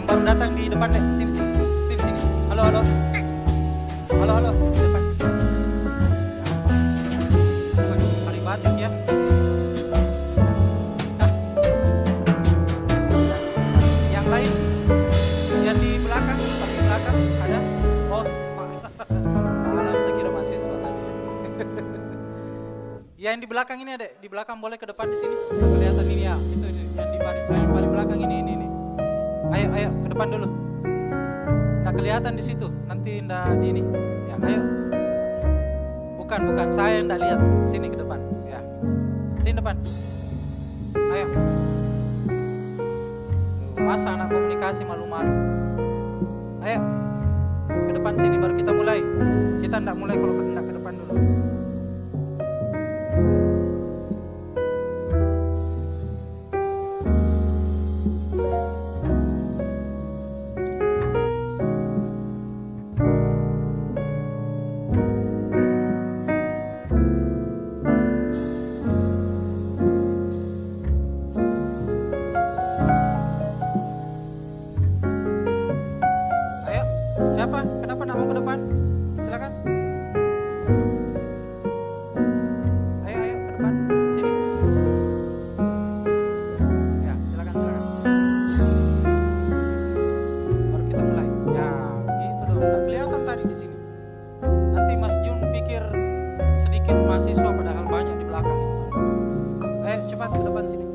Yang baru datang di depan deh. Sini sini. Sini sini. Halo halo. Halo halo. Di depan. Hari batik ya. Nah, yang lain yang di belakang, paling belakang ada. Oh, malam saya kira mahasiswa tadi. Ya, yang di belakang ini ada. Di belakang boleh ke depan di sini. Kelihatan ini ya. Itu yang di paling belakang ini. Ayo ayo ke depan dulu. Nggak kelihatan di situ. Nanti ndak di ini. Ya, ayo. Bukan saya yang ndak lihat. Sini ke depan. Ya. Sini depan. Ayo. Masa anak komunikasi malu-malu. Ayo. Ke depan sini baru kita mulai. Kita ndak mulai kalau ndak ke depan dulu. Siapa? Kenapa nak mau ke depan? Silakan. Ayo ke depan. Sini. Ya, silakan. Baru kita mulai. Ya, begitu dong. Nggak kelihatan tadi di sini. Nanti Mas Jun pikir sedikit mahasiswa padahal banyak di belakang itu semua. Ayo cepat ke depan sini.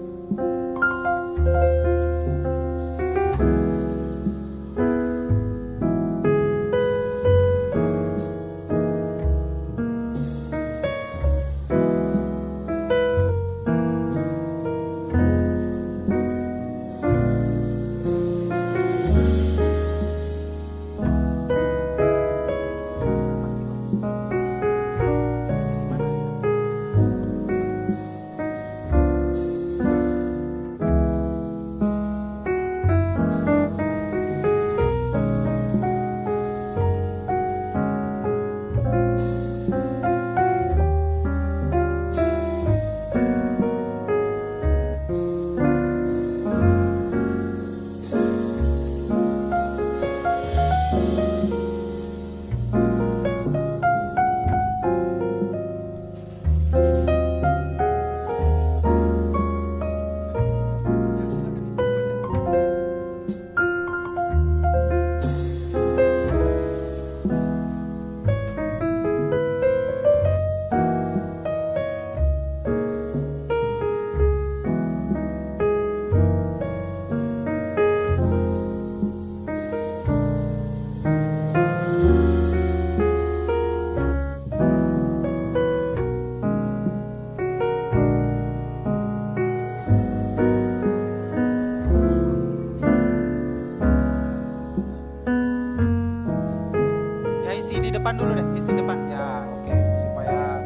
Depan dulu deh, isi depan ya, oke, supaya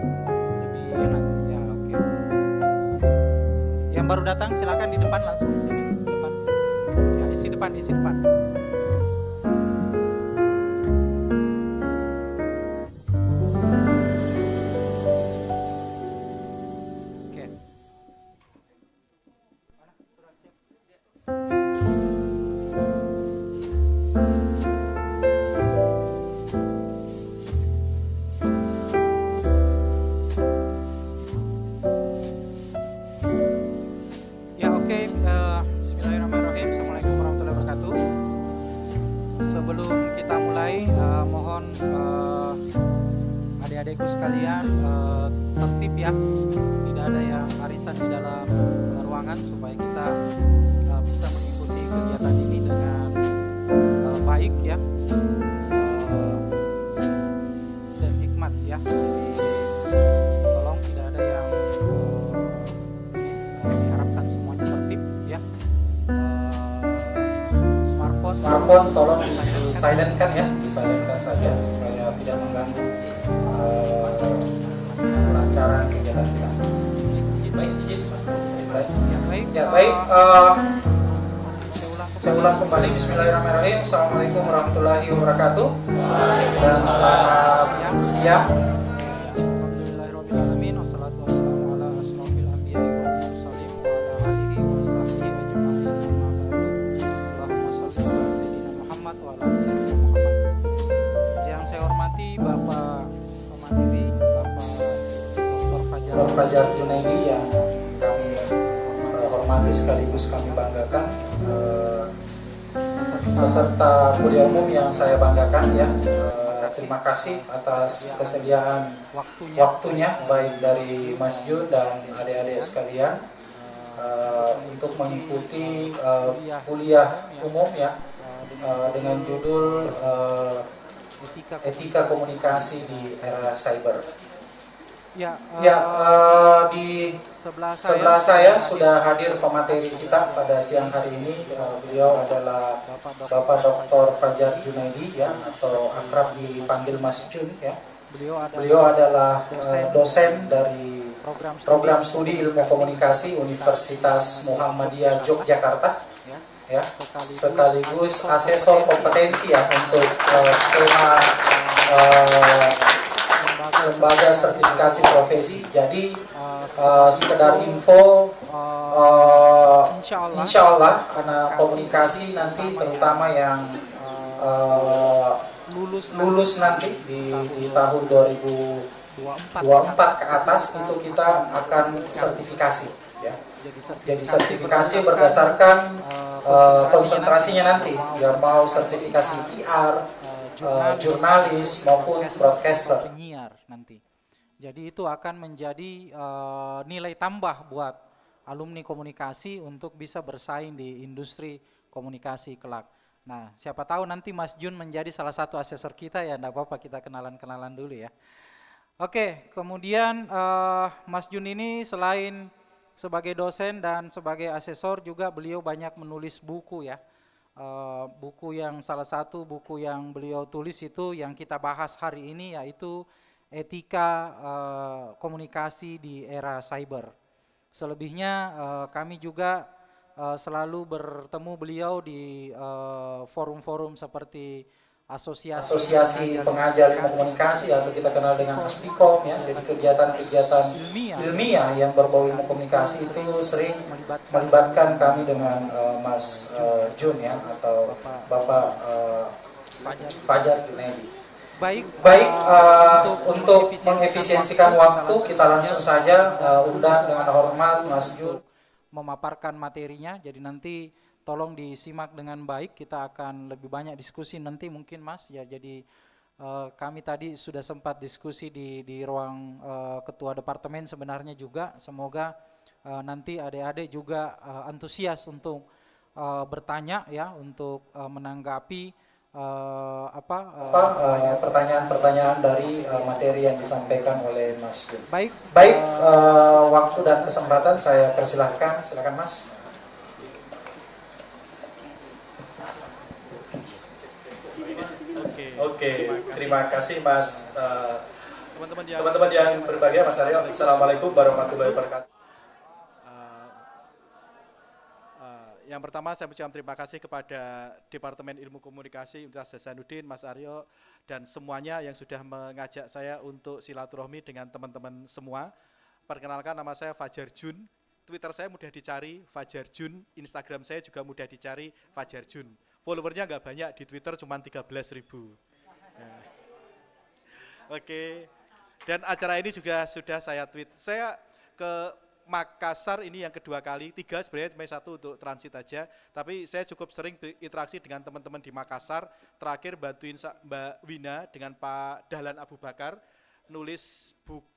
lebih enak ya, oke. Yang baru datang silakan di depan langsung sini depan ya, isi depan. Oke. Mana sudah siap? Bismillahirrahmanirrahim. Assalamualaikum warahmatullahi wabarakatuh. Sebelum kita mulai, mohon adik-adikku sekalian tertib ya. Tidak ada yang arisan di dalam ruangan supaya kita bisa mengikuti kegiatan ini dengan baik ya, dan hikmat ya. Jadi tolong tidak ada yang diharapkan semuanya tertib ya. Smartphone tolong di silentkan ya, disilentkan saja supaya tidak mengganggu kelancaran kegiatan kita. Baik, izin masuk. Baik. Saya ulang kembali. Bismillahirrahmanirrahim. Assalamualaikum warahmatullahi wabarakatuh. Dan selamat siang. hormati sekaligus kami banggakan, peserta kuliah umum yang saya banggakan ya. Terima kasih atas kesediaan waktunya baik dari Mas Jun dan adik-adik sekalian untuk mengikuti kuliah umum ya dengan judul Etika Komunikasi di Era Cyber. Di sebelah saya sudah hadir pemateri kita pada siang hari ini. Beliau adalah Bapak Dr. Fajar Junaidi ya, atau akrab dipanggil Mas Jun ya. Beliau adalah dosen dari program studi ilmu komunikasi Universitas Muhammadiyah Yogyakarta ya, sekaligus asesor kompetensi ya untuk skema lembaga sertifikasi profesi. Jadi sekedar info, insya Allah anak komunikasi nanti terutama yang lulus nanti di tahun 2024 ke atas itu kita akan sertifikasi ya. Jadi sertifikasi berdasarkan konsentrasinya nanti ya, mau sertifikasi PR, jurnalis maupun broadcaster. Penyiar nanti. Jadi itu akan menjadi nilai tambah buat alumni komunikasi untuk bisa bersaing di industri komunikasi kelak. Nah, siapa tahu nanti Mas Jun menjadi salah satu asesor kita ya, enggak apa-apa kita kenalan-kenalan dulu ya. Oke, kemudian Mas Jun ini selain sebagai dosen dan sebagai asesor juga beliau banyak menulis buku ya. Buku yang salah satu buku yang beliau tulis itu yang kita bahas hari ini yaitu Etika Komunikasi di Era Cyber. Selebihnya kami juga selalu bertemu beliau di forum-forum seperti Asosiasi Pengajar Ilmu Komunikasi atau kita kenal dengan ASPIKOM ya. Jadi kegiatan-kegiatan ilmiah yang berbau ilmu komunikasi itu sering melibatkan kami dengan Mas Jun ya, atau Bapak Fajar Junaidi. Baik, untuk mengefisiensikan waktu kita langsung saja undang dengan hormat Mas Jun memaparkan materinya. Jadi nanti tolong disimak dengan baik, kita akan lebih banyak diskusi nanti mungkin Mas ya. Jadi kami tadi sudah sempat diskusi di ruang ketua departemen sebenarnya juga. Semoga nanti adik-adik juga antusias untuk bertanya ya, untuk menanggapi pertanyaan-pertanyaan dari materi yang disampaikan oleh Mas Jun. Baik, waktu dan kesempatan saya persilahkan, silakan Mas. Oke, terima kasih Mas. Teman-teman yang berbahagia, Mas Aryo. Assalamualaikum warahmatullahi wabarakatuh. Yang pertama saya ucapkan terima kasih kepada Departemen Ilmu Komunikasi Universitas Hasanuddin, Mas Aryo, dan semuanya yang sudah mengajak saya untuk silaturahmi dengan teman-teman semua. Perkenalkan, nama saya Fajar Jun, Twitter saya mudah dicari, Fajar Jun, Instagram saya juga mudah dicari, Fajar Jun. Followernya nggak banyak, di Twitter cuma 13.000. Nah. Oke, dan acara ini juga sudah saya tweet. Saya ke Makassar ini yang kedua kali, 3 sebenarnya cuma 1 untuk transit aja, tapi saya cukup sering berinteraksi dengan teman-teman di Makassar. Terakhir bantuin Mbak Wina dengan Pak Dahlan Abu Bakar,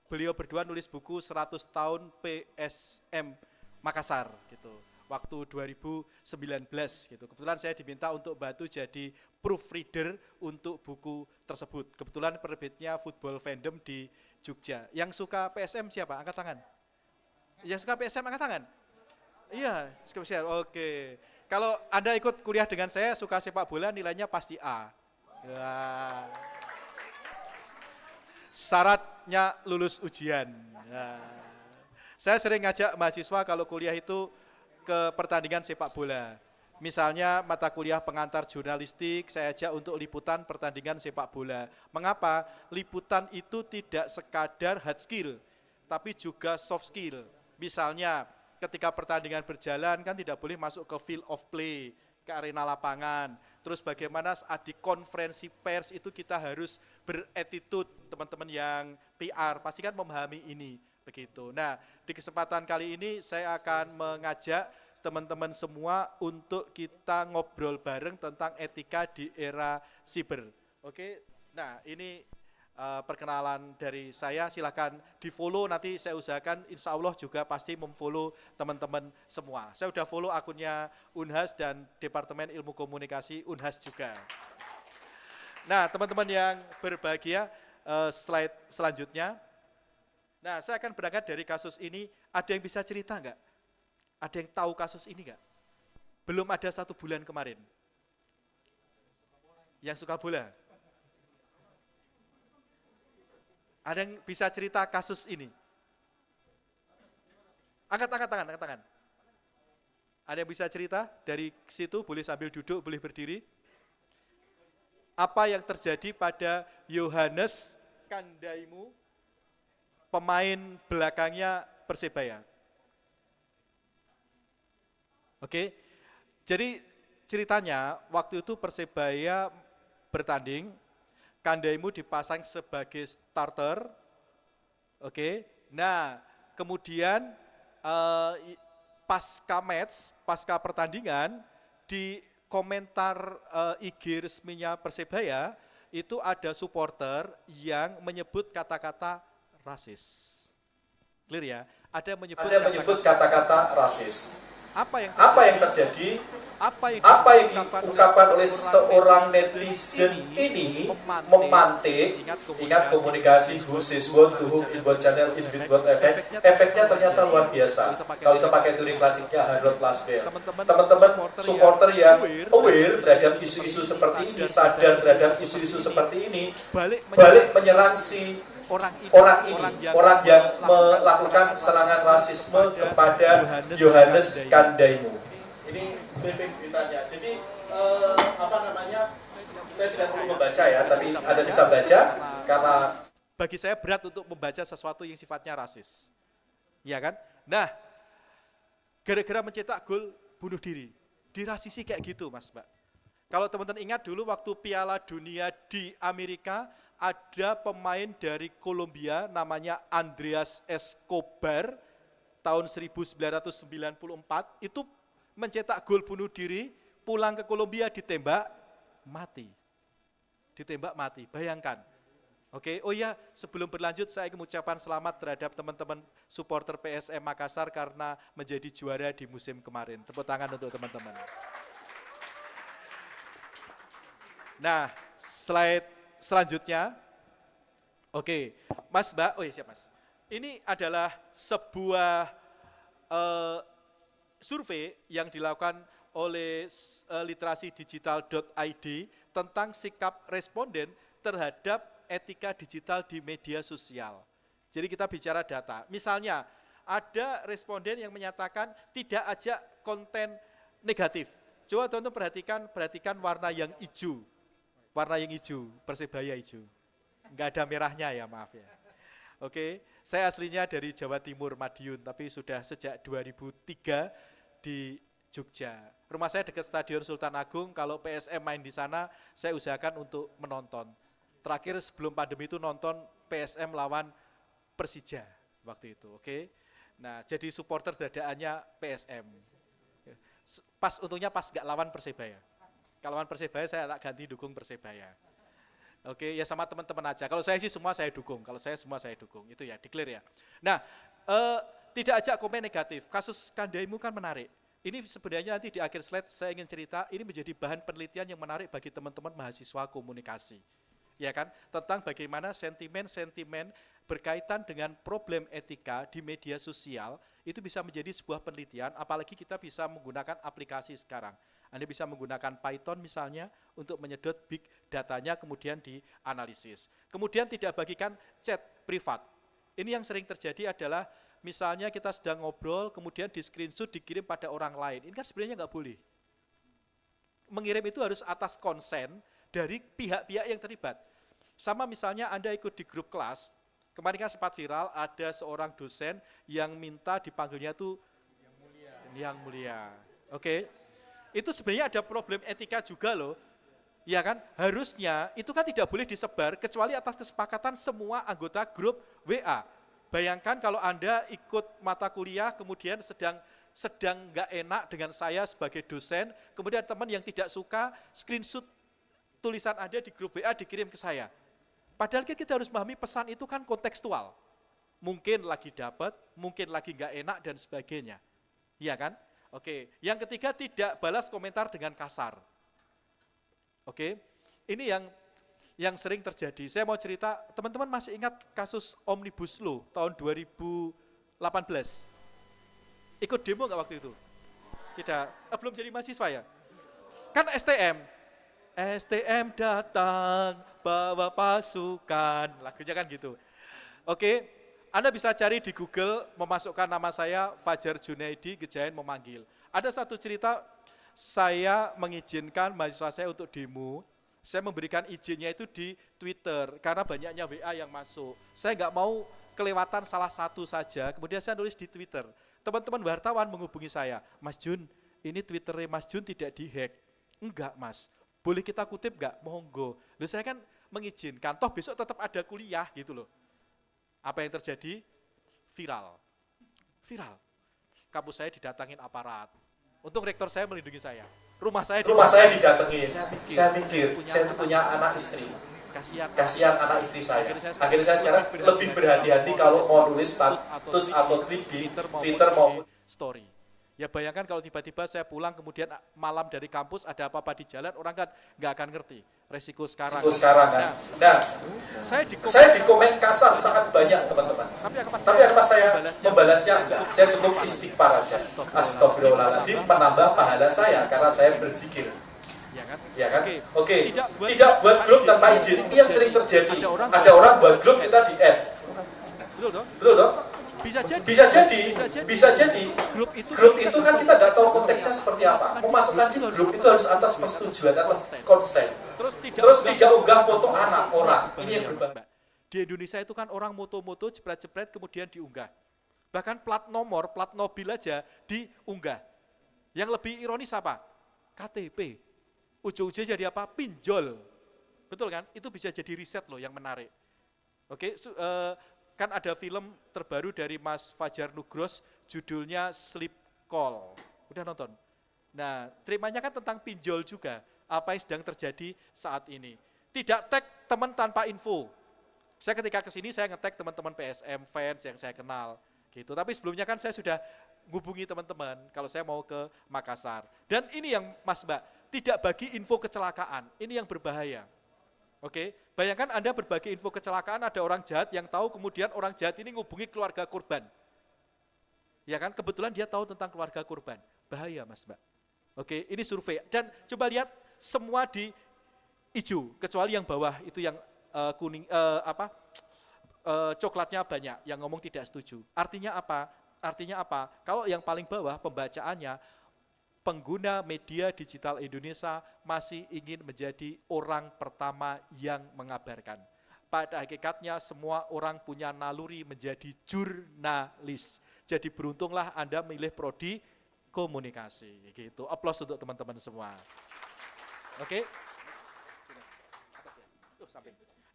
beliau berdua nulis buku 100 tahun PSM Makassar gitu, waktu 2019 gitu. Kebetulan saya diminta untuk bantu jadi proofreader untuk buku tersebut. Kebetulan penerbitnya Football Fandom di Jogja. Yang suka PSM siapa? Angkat tangan. Yang suka PSM angkat tangan? Iya, spesial. Oke. Kalau Anda ikut kuliah dengan saya, suka sepak bola, nilainya pasti A. Ya. Syaratnya lulus ujian. Ya. Saya sering ngajak mahasiswa kalau kuliah itu ke pertandingan sepak bola. Misalnya mata kuliah pengantar jurnalistik, saya ajak untuk liputan pertandingan sepak bola. Mengapa? Liputan itu tidak sekadar hard skill, tapi juga soft skill. Misalnya ketika pertandingan berjalan kan tidak boleh masuk ke field of play, ke arena lapangan. Terus bagaimana saat di konferensi pers itu kita harus beretitude, teman-teman yang PR pasti kan memahami ini begitu. Nah, di kesempatan kali ini saya akan mengajak teman-teman semua untuk kita ngobrol bareng tentang etika di era siber. Oke, nah ini perkenalan dari saya, silakan di follow, nanti saya usahakan insya Allah juga pasti memfollow teman-teman semua. Saya udah follow akunnya Unhas dan Departemen Ilmu Komunikasi Unhas juga. Nah teman-teman yang berbahagia, slide selanjutnya. Nah saya akan berangkat dari kasus ini, ada yang bisa cerita enggak? Ada yang tahu kasus ini enggak? Belum ada 1 bulan kemarin. Yang suka bola? Ada yang bisa cerita kasus ini? Angkat tangan. Ada yang bisa cerita dari situ, boleh sambil duduk, boleh berdiri. Apa yang terjadi pada Yohanes Kandaimu, pemain belakangnya Persebaya? Oke, jadi ceritanya waktu itu Persebaya bertanding, Kandaimu dipasang sebagai starter. Oke, nah kemudian pasca pertandingan di komentar IG resminya Persebaya itu ada supporter yang menyebut kata-kata rasis. Clear ya? Ada yang menyebut kata-kata rasis. Apa yang terjadi? Apa yang diungkapkan oleh seorang netizen ini memantik, ingat komunikasi who says what to whom in what channel in with what effect, efeknya ternyata luar biasa. Kalau kita pakai teori klasiknya Harold Laswell, teman-teman supporter yang aware terhadap isu-isu seperti ini, sadar terhadap isu-isu seperti ini, balik menyerang si orang yang melakukan serangan rasisme kepada Yohanes Kandaimu. Ini briefing beritanya. Jadi saya tidak perlu membaca ya, tapi Anda bisa baca karena bagi saya berat untuk membaca sesuatu yang sifatnya rasis. Ya kan? Nah, gara-gara mencetak gol bunuh diri, dirasisi kayak gitu, Mas, Mbak. Kalau teman-teman ingat dulu waktu Piala Dunia di Amerika, ada pemain dari Kolombia namanya Andreas Escobar tahun 1994 itu mencetak gol bunuh diri, pulang ke Kolombia ditembak mati. Bayangkan. Oke, oh ya, sebelum berlanjut saya ingin mengucapkan selamat terhadap teman-teman supporter PSM Makassar karena menjadi juara di musim kemarin. Tepuk tangan untuk teman-teman. Nah, slide selanjutnya, oke, Mas Mbak, oh iya siap Mas. Ini adalah sebuah survei yang dilakukan oleh literasidigital.id tentang sikap responden terhadap etika digital di media sosial. Jadi kita bicara data. Misalnya ada responden yang menyatakan tidak ajak konten negatif. Coba teman-teman perhatikan warna yang hijau. Warna yang hijau, Persebaya hijau. Enggak ada merahnya ya, maaf ya. Oke, saya aslinya dari Jawa Timur, Madiun, tapi sudah sejak 2003 di Jogja. Rumah saya dekat Stadion Sultan Agung, kalau PSM main di sana, saya usahakan untuk menonton. Terakhir sebelum pandemi itu nonton PSM lawan Persija waktu itu, oke. Nah, jadi supporter dadaannya PSM. Untungnya pas nggak lawan Persebaya. Kalau lawan Persebaya saya tak ganti dukung Persebaya. Oke, ya sama teman-teman aja. Kalau saya sih semua saya dukung. Kalau saya semua saya dukung. Itu ya, declare ya. Nah, tidak ajak komen negatif. Kasus Kandaimu kan menarik. Ini sebenarnya nanti di akhir slide saya ingin cerita, ini menjadi bahan penelitian yang menarik bagi teman-teman mahasiswa komunikasi. Ya kan? Tentang bagaimana sentimen-sentimen berkaitan dengan problem etika di media sosial itu bisa menjadi sebuah penelitian, apalagi kita bisa menggunakan aplikasi sekarang. Anda bisa menggunakan Python misalnya untuk menyedot big datanya kemudian dianalisis. Kemudian tidak bagikan chat privat. Ini yang sering terjadi adalah misalnya kita sedang ngobrol kemudian di screenshot dikirim pada orang lain. Ini kan sebenarnya nggak boleh. Mengirim itu harus atas konsen dari pihak-pihak yang terlibat. Sama misalnya Anda ikut di grup kelas, kemarin kan sempat viral ada seorang dosen yang minta dipanggilnya tuh yang mulia. Oke. Itu sebenarnya ada problem etika juga loh, ya kan? Harusnya itu kan tidak boleh disebar kecuali atas kesepakatan semua anggota grup WA. Bayangkan kalau Anda ikut mata kuliah kemudian sedang sedang nggak enak dengan saya sebagai dosen, kemudian teman yang tidak suka screenshot tulisan Anda di grup WA dikirim ke saya. Padahal kan kita harus memahami pesan itu kan kontekstual. Mungkin lagi dapat, mungkin lagi nggak enak dan sebagainya. Iya kan? Oke. Yang ketiga, tidak balas komentar dengan kasar. Oke. Ini yang sering terjadi. Saya mau cerita, teman-teman masih ingat kasus Omnibus Law tahun 2018? Ikut demo nggak waktu itu? Tidak. Belum jadi mahasiswa ya? Kan STM datang bawa pasukan, lagunya kan gitu. Oke, Anda bisa cari di Google, memasukkan nama saya Fajar Junaidi, Gejayan memanggil. Ada satu cerita, saya mengizinkan mahasiswa saya untuk demo, saya memberikan izinnya itu di Twitter, karena banyaknya WA yang masuk. Saya nggak mau kelewatan salah satu saja, kemudian saya nulis di Twitter. Teman-teman wartawan menghubungi saya, Mas Jun, ini Twitternya Mas Jun tidak dihack. Enggak Mas, boleh kita kutip nggak? Monggo. Loh saya kan mengizinkan, toh besok tetap ada kuliah gitu loh. Apa yang terjadi? Viral. Viral. Kampus saya didatangin aparat. Untung rektor saya melindungi saya. Rumah saya didatengin. Saya pikir, saya itu punya anak istri. Kasihan anak istri saya. Akhirnya saya sekarang lebih berhati-hati kalau mau nulis status atau tweet di Twitter maupun story. Ya bayangkan kalau tiba-tiba saya pulang kemudian malam dari kampus ada apa-apa di jalan, orang kan nggak akan ngerti resiko sekarang. Kan. Nah, saya di komen kasar sangat banyak teman-teman. Tapi apa saya membalasnya enggak? Saya cukup istighfar aja. Astagfirullahaladzim, menambah pahala saya karena saya berzikir. Ya kan? Oke. Tidak buat grup tanpa izin. Ini yang sering terjadi. Ada orang buat grup kita di-add. Betul dong? Bisa jadi. Grup itu kan kita nggak tahu konteksnya seperti apa. Memasukkan di grup itu harus atas persetujuan, atas konsen. Terus tidak unggah foto anak orang. Ini yang berbahaya. Di Indonesia itu kan orang moto-moto jepret-jepret kemudian diunggah. Bahkan plat nomor, plat mobil aja diunggah. Yang lebih ironis apa? KTP. Ujung-ujungnya jadi apa? Pinjol. Betul kan? Itu bisa jadi riset loh yang menarik. Oke, kan ada film terbaru dari Mas Fajar Nugros, judulnya Sleep Call. Udah nonton? Nah, terimanya kan tentang pinjol juga, apa yang sedang terjadi saat ini. Tidak tag teman tanpa info. Saya ketika kesini saya nge-tag teman-teman PSM, fans yang saya kenal. Gitu. Tapi sebelumnya kan saya sudah hubungi teman-teman kalau saya mau ke Makassar. Dan ini yang Mas Mbak, tidak bagi info kecelakaan, ini yang berbahaya. Oke, bayangkan Anda berbagi info kecelakaan, ada orang jahat yang tahu, kemudian orang jahat ini ngubungi keluarga korban. Ya kan, kebetulan dia tahu tentang keluarga korban. Bahaya Mas Mbak. Oke, ini survei. Dan coba lihat semua di hijau, kecuali yang bawah itu yang kuning, coklatnya banyak, yang ngomong tidak setuju. Artinya apa? Kalau yang paling bawah pembacaannya, pengguna media digital Indonesia masih ingin menjadi orang pertama yang mengabarkan. Pada hakikatnya semua orang punya naluri menjadi jurnalis. Jadi beruntunglah Anda milih prodi komunikasi. Gitu. Aplaus untuk teman-teman semua. Oke.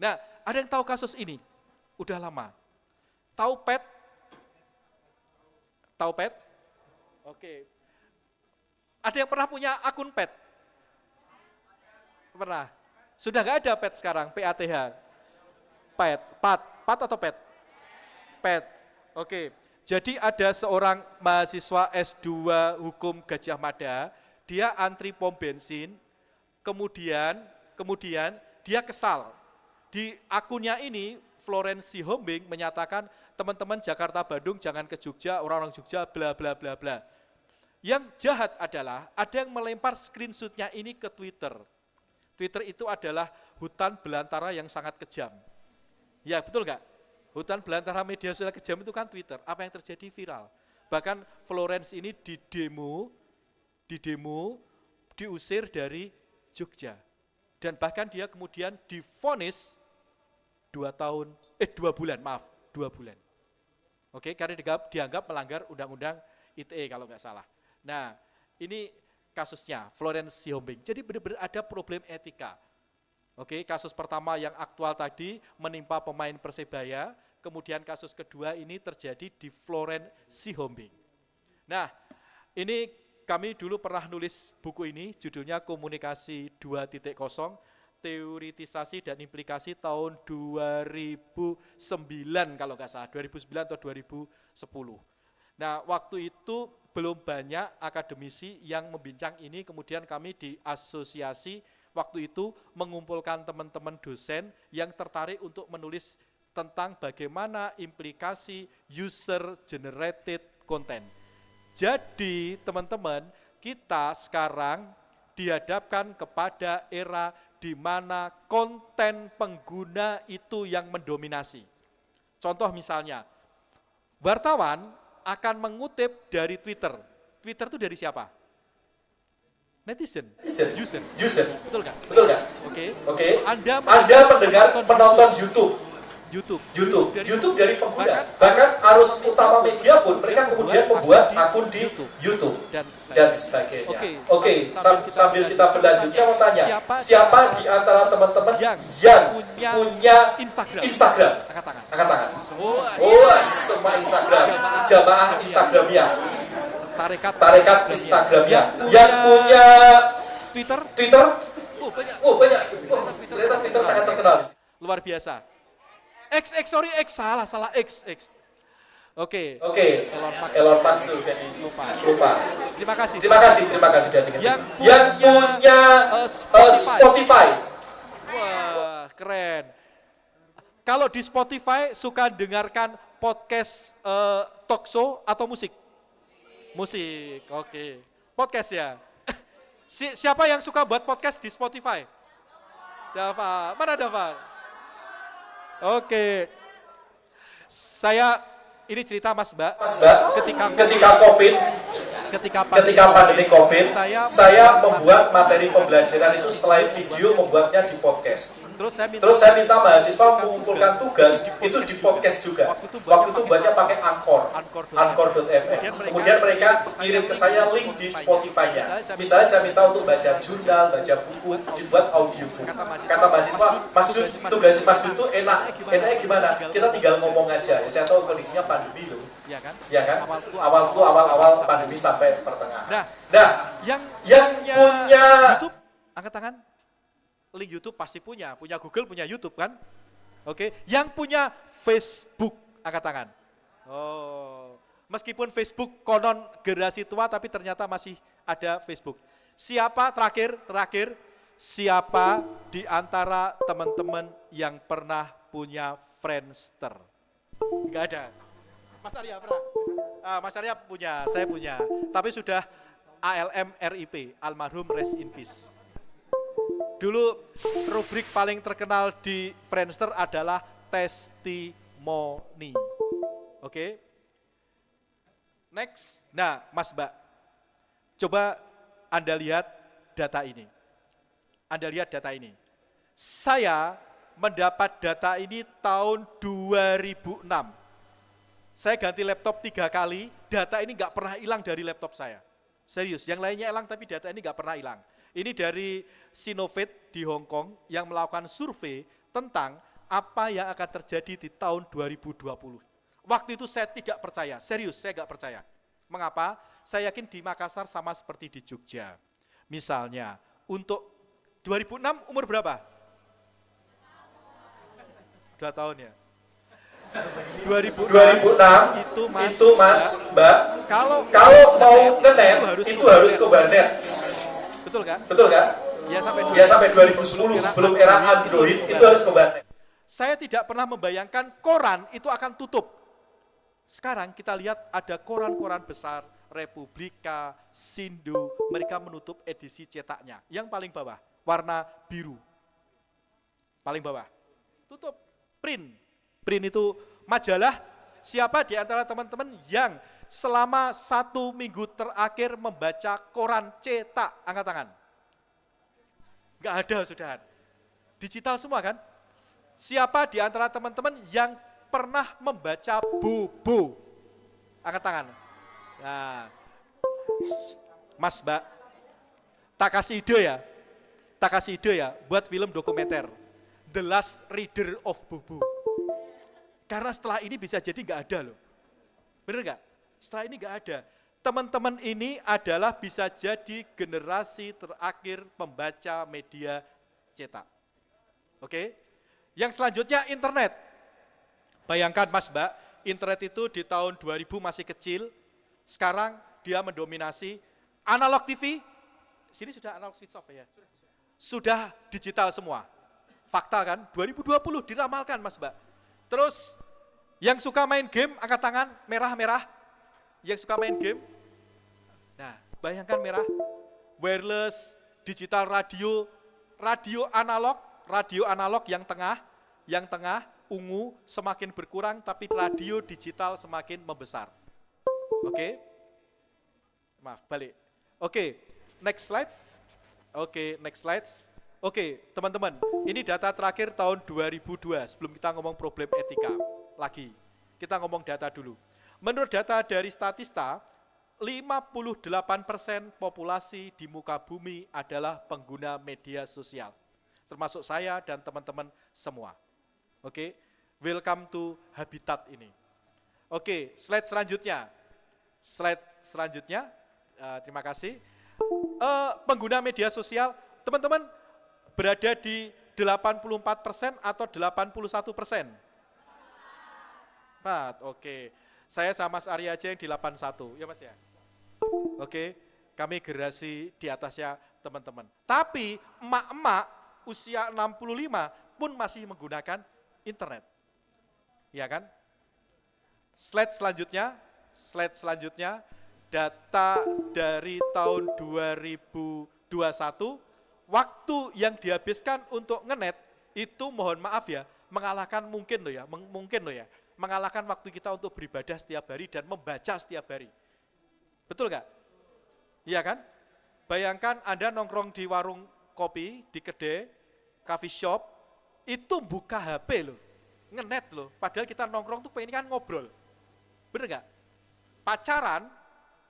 Nah, ada yang tahu kasus ini? Udah lama. Tahu pet? Tahu pet? Oke. Ada yang pernah punya akun pet? Pernah? Sudah nggak ada pet sekarang, PATH. Pat atau pet? Pet. Oke. Jadi ada seorang mahasiswa S2 Hukum Gajah Mada, dia antri pom bensin, kemudian dia kesal. Di akunnya ini, Florence Sihombing menyatakan, teman-teman Jakarta Bandung jangan ke Jogja, orang-orang Jogja bla bla bla bla. Yang jahat adalah ada yang melempar screenshotnya ini ke Twitter. Twitter itu adalah hutan belantara yang sangat kejam. Ya betul nggak? Hutan belantara media sosial kejam itu kan Twitter. Apa yang terjadi viral. Bahkan Florence ini didemo, diusir dari Jogja. Dan bahkan dia kemudian divonis 2 bulan. Oke, karena dianggap melanggar undang-undang ITE kalau nggak salah. Nah, ini kasusnya, Florence Sihombing. Jadi benar-benar ada problem etika. Oke, kasus pertama yang aktual tadi menimpa pemain Persebaya, kemudian kasus kedua ini terjadi di Florence Sihombing. Nah, Ini kami dulu pernah nulis buku ini, judulnya Komunikasi 2.0, Teoritisasi dan Implikasi tahun 2009 kalau nggak salah, 2009 atau 2010. Nah, waktu itu belum banyak akademisi yang membincang ini, kemudian kami di asosiasi waktu itu mengumpulkan teman-teman dosen yang tertarik untuk menulis tentang bagaimana implikasi user-generated content. Jadi, teman-teman, kita sekarang dihadapkan kepada era di mana konten pengguna itu yang mendominasi. Contoh misalnya, wartawan akan mengutip dari Twitter. Twitter itu dari siapa? Netizen. User. Betul nggak? Oke. Anda mendengar penonton YouTube dari pengguna. Bahkan arus utama media pun mereka kemudian membuat akun di YouTube dan sebagainya. Oke, sambil kita berlanjut, saya mau tanya, siapa di antara teman-teman yang punya Instagram? Angkat tangan. Semua Instagram. Jamaah Instagramia. Tarekat Instagramia. Yang punya Twitter? Banyak. Ternyata Twitter sangat terkenal. Luar biasa. Salah X. Oke. Elon Musk tuh jadi lupa. Terima kasih dan yang punya Spotify. Wah, keren. Kalau di Spotify suka dengarkan podcast talk show atau musik? Musik. Oke. Podcast ya. Siapa yang suka buat podcast di Spotify? Dava. Mana Dava? Oke. Ini cerita Mas Mbak. Ketika pandemi COVID, saya membuat materi pembelajaran itu selain video membuatnya di podcast. Terus saya minta mahasiswa mengumpulkan tugas itu di podcast juga. Waktu itu buatnya pakai Anchor.fm. Kemudian mereka kirim ke saya link di Spotify-nya. Misalnya saya minta untuk baca jurnal, baca buku, dibuat audiobook. Kata mahasiswa, tugas Mas Jun itu enaknya gimana? Kita tinggal ngomong aja. Saya tahu kondisinya pandemi loh. Ya kan? Awal pandemi sampai pertengahan. Nah, yang punya YouTube, angkat tangan. Link YouTube pasti punya Google, punya YouTube kan? Oke. Yang punya Facebook, angkat tangan. Oh, meskipun Facebook konon generasi tua, tapi ternyata masih ada Facebook. Siapa terakhir? Siapa di antara teman-teman yang pernah punya Friendster? Enggak ada. Mas Arya pernah? Mas Arya punya, saya punya. Tapi sudah ALM RIP, almarhum rest in peace. Dulu rubrik paling terkenal di Friendster adalah testimoni. Oke. Next. Nah, Mas Mbak, coba Anda lihat data ini. Saya mendapat data ini tahun 2006. Saya ganti laptop 3 kali, data ini nggak pernah hilang dari laptop saya. Serius, yang lainnya hilang tapi data ini nggak pernah hilang. Ini dari Sinovac di Hong Kong yang melakukan survei tentang apa yang akan terjadi di tahun 2020. Waktu itu saya tidak percaya, serius saya nggak percaya. Mengapa? Saya yakin di Makassar sama seperti di Jogja. Misalnya, untuk 2006 umur berapa? 2 tahun ya. 2006 itu Mas Mbak, kalau mau ngenet itu harus ke warnet. Betul kan? Ya sampai 2010 sebelum era Android itu harus ke warnet. Saya tidak pernah membayangkan koran itu akan tutup. Sekarang kita lihat ada koran-koran besar, Republika, Sindu, mereka menutup edisi cetaknya. Yang paling bawah, warna biru. Paling bawah, tutup. Print itu majalah. Siapa di antara teman-teman yang selama 1 minggu terakhir membaca koran cetak? Angkat tangan. Enggak ada, saudara. Digital semua kan? Siapa di antara teman-teman yang pernah membaca Bobo? Angkat tangan. Nah, Mas Mbak, tak kasih ide ya buat film dokumenter The Last Reader of Bobo. Karena setelah ini bisa jadi nggak ada loh. Bener nggak? Setelah ini nggak ada. teman-teman ini adalah bisa jadi generasi terakhir pembaca media cetak. Oke? Yang selanjutnya internet. Bayangkan Mas Mbak, internet itu di tahun 2000 masih kecil, sekarang dia mendominasi analog TV. Sini sudah analog switch off ya? Sudah digital semua. Fakta kan, 2020 diramalkan Mas Mbak. Terus yang suka main game, angkat tangan, merah-merah. Yang suka main game. Nah, bayangkan merah. Wireless, digital radio, radio analog yang tengah, ungu semakin berkurang, tapi radio digital semakin membesar. Oke? Maaf, balik. Oke, next slide. Oke, next slide. Oke, teman-teman, ini data terakhir tahun 2002, sebelum kita ngomong problem etika lagi. Kita ngomong data dulu. Menurut data dari Statista, 58% populasi di muka bumi adalah pengguna media sosial. Termasuk saya dan teman-teman semua. Oke, welcome to habitat ini. Oke, slide selanjutnya. Terima kasih. Pengguna media sosial, teman-teman, berada di 84% atau 81%? 4, oke. Saya sama Mas Arya aja yang di 81, ya Mas ya? Oke, kami generasi di atasnya teman-teman. Tapi emak-emak usia 65 pun masih menggunakan internet. Ya kan? Slide selanjutnya, data dari tahun 2021, waktu yang dihabiskan untuk ngenet itu mohon maaf ya, mengalahkan mengalahkan waktu kita untuk beribadah setiap hari dan membaca setiap hari. Betul nggak? Iya kan? Bayangkan Anda nongkrong di warung kopi, di kedai, coffee shop, itu buka HP loh, ngenet loh, padahal kita nongkrong tuh pengen kan ngobrol. Bener nggak? Pacaran,